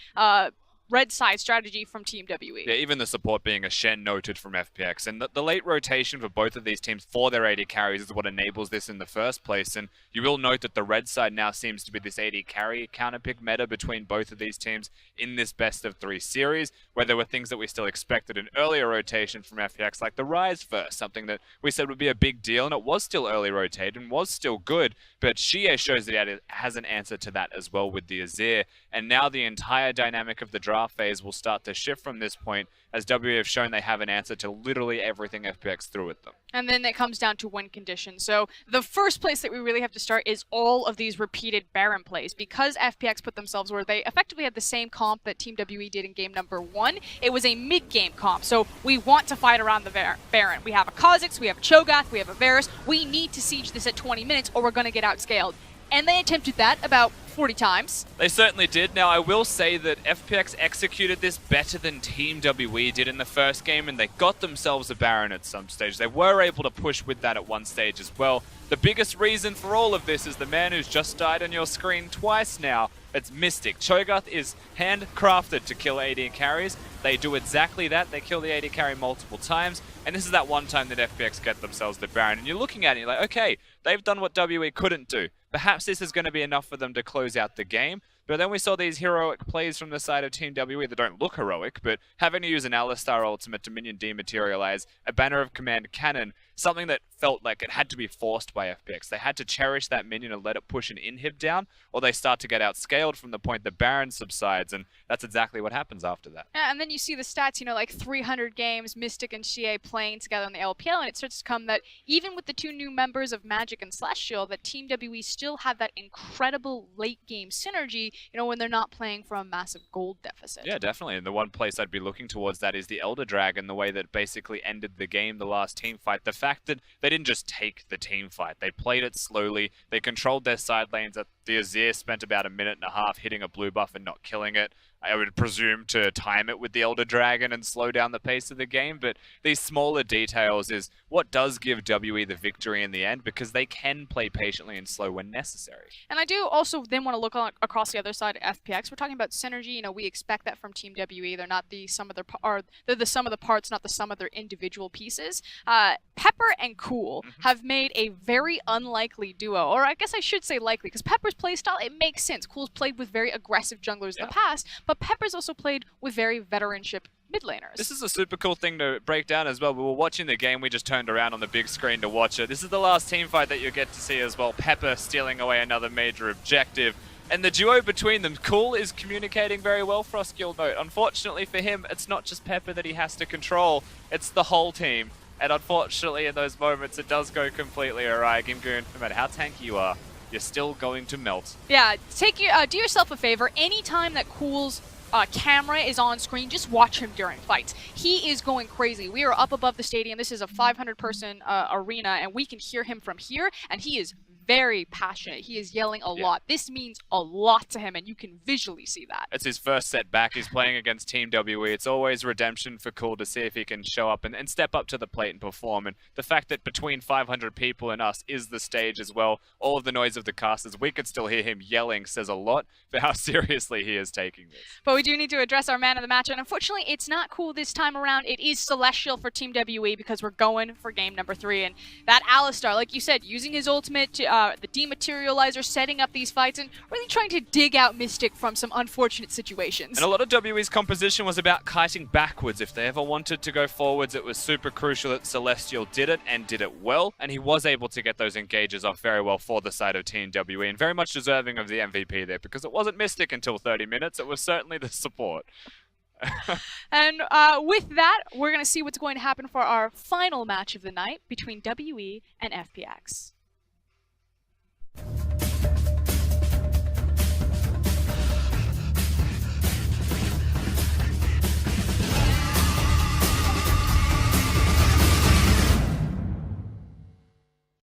red side strategy from Team WE. Yeah, even the support being a Shen noted from FPX. And the late rotation for both of these teams for their AD carries is what enables this in the first place. And you will note that the red side now seems to be this AD carry counterpick meta between both of these teams in this best of 3 series, where there were things that we still expected in earlier rotation from FPX, like the Ryze first, something that we said would be a big deal, and it was still early rotated and was still good, but Xie shows that it has an answer to that as well with the Azir, and now the entire dynamic of the draft phase will start to shift from this point, as WE have shown they have an answer to literally everything FPX threw at them. And then it comes down to win conditions. So the first place that we really have to start is all of these repeated Baron plays. Because FPX put themselves where they effectively had the same comp that Team WE did in game number 1, it was a mid-game comp. So we want to fight around the Baron. We have a Kha'Zix, we have a Cho'Gath, we have a Varus. We need to siege this at 20 minutes or we're going to get outscaled. And they attempted that about 40 times. They certainly did. Now, I will say that FPX executed this better than Team WE did in the first game, and they got themselves a Baron at some stage. They were able to push with that at one stage as well. The biggest reason for all of this is the man who's just died on your screen twice now. It's Mystic. Cho'Gath is handcrafted to kill AD carries. They do exactly that. They kill the AD carry multiple times, and this is that one time that FPX get themselves the Baron. And you're looking at it, you're like, okay, they've done what WE couldn't do. Perhaps this is going to be enough for them to close out the game. But then we saw these heroic plays from the side of Team WE that don't look heroic, but having to use an Alistar ultimate to minion dematerialize, a Banner of Command cannon, something that felt like it had to be forced by FPX. They had to cherish that minion and let it push an inhib down, or they start to get outscaled from the point the Baron subsides, and that's exactly what happens after that. Yeah, and then you see the stats, like 300 games, Mystic and Xie playing together in the LPL, and it starts to come that even with the 2 new members of Magic and Celestial, that Team WE still have that incredible late-game synergy, when they're not playing from a massive gold deficit. Yeah, definitely. And the one place I'd be looking towards that is the Elder Dragon, the way that basically ended the game, the last team fight. The fact that they didn't just take the team fight. They played it slowly. They controlled their side lanes. The Azir spent about a minute and a half hitting a blue buff and not killing it. I would presume to time it with the Elder Dragon and slow down the pace of the game, but these smaller details is what does give WE the victory in the end, because they can play patiently and slow when necessary. And I do also then want to look across the other side of FPX. We're talking about synergy. You know, we expect that from Team WE. They're not the sum of their they're the sum of the parts, not the sum of their individual pieces. Pepper and Cool have made a very unlikely duo, or I guess I should say likely, because Pepper's playstyle, it makes sense. Cool's played with very aggressive junglers in the past, but Pepper's also played with very veteranship mid laners. This is a super cool thing to break down as well. We were watching the game, we just turned around on the big screen to watch it. This is the last team fight that you'll get to see as well. Pepper stealing away another major objective. And the duo between them, Cool is communicating very well, Frost Guild note. Unfortunately for him, it's not just Pepper that he has to control, it's the whole team. And unfortunately in those moments, it does go completely awry. Gimgoon, no matter how tanky you are, you're still going to melt. Yeah, do yourself a favor. Anytime that Cool's camera is on screen, just watch him during fights. He is going crazy. We are up above the stadium. This is a 500-person arena, and we can hear him from here, and he is very passionate. He is yelling a lot. This means a lot to him, and you can visually see that. It's his first set back. He's playing against Team WE. It's always redemption for Cool to see if he can show up and step up to the plate and perform. And the fact that between 500 people and us is the stage as well, all of the noise of the casters, we could still hear him yelling, says a lot for how seriously he is taking this. But we do need to address our man of the match, and unfortunately, it's not Cool this time around. It is Celestial for Team WE, because we're going for game number 3. And that Alistar, like you said, using his ultimate to the dematerializer, setting up these fights, and really trying to dig out Mystic from some unfortunate situations. And a lot of WE's composition was about kiting backwards. If they ever wanted to go forwards, it was super crucial that Celestial did it and did it well, and he was able to get those engages off very well for the side of Team WE, and very much deserving of the MVP there, because it wasn't Mystic until 30 minutes, it was certainly the support. And with that, we're going to see what's going to happen for our final match of the night between WE and FPX.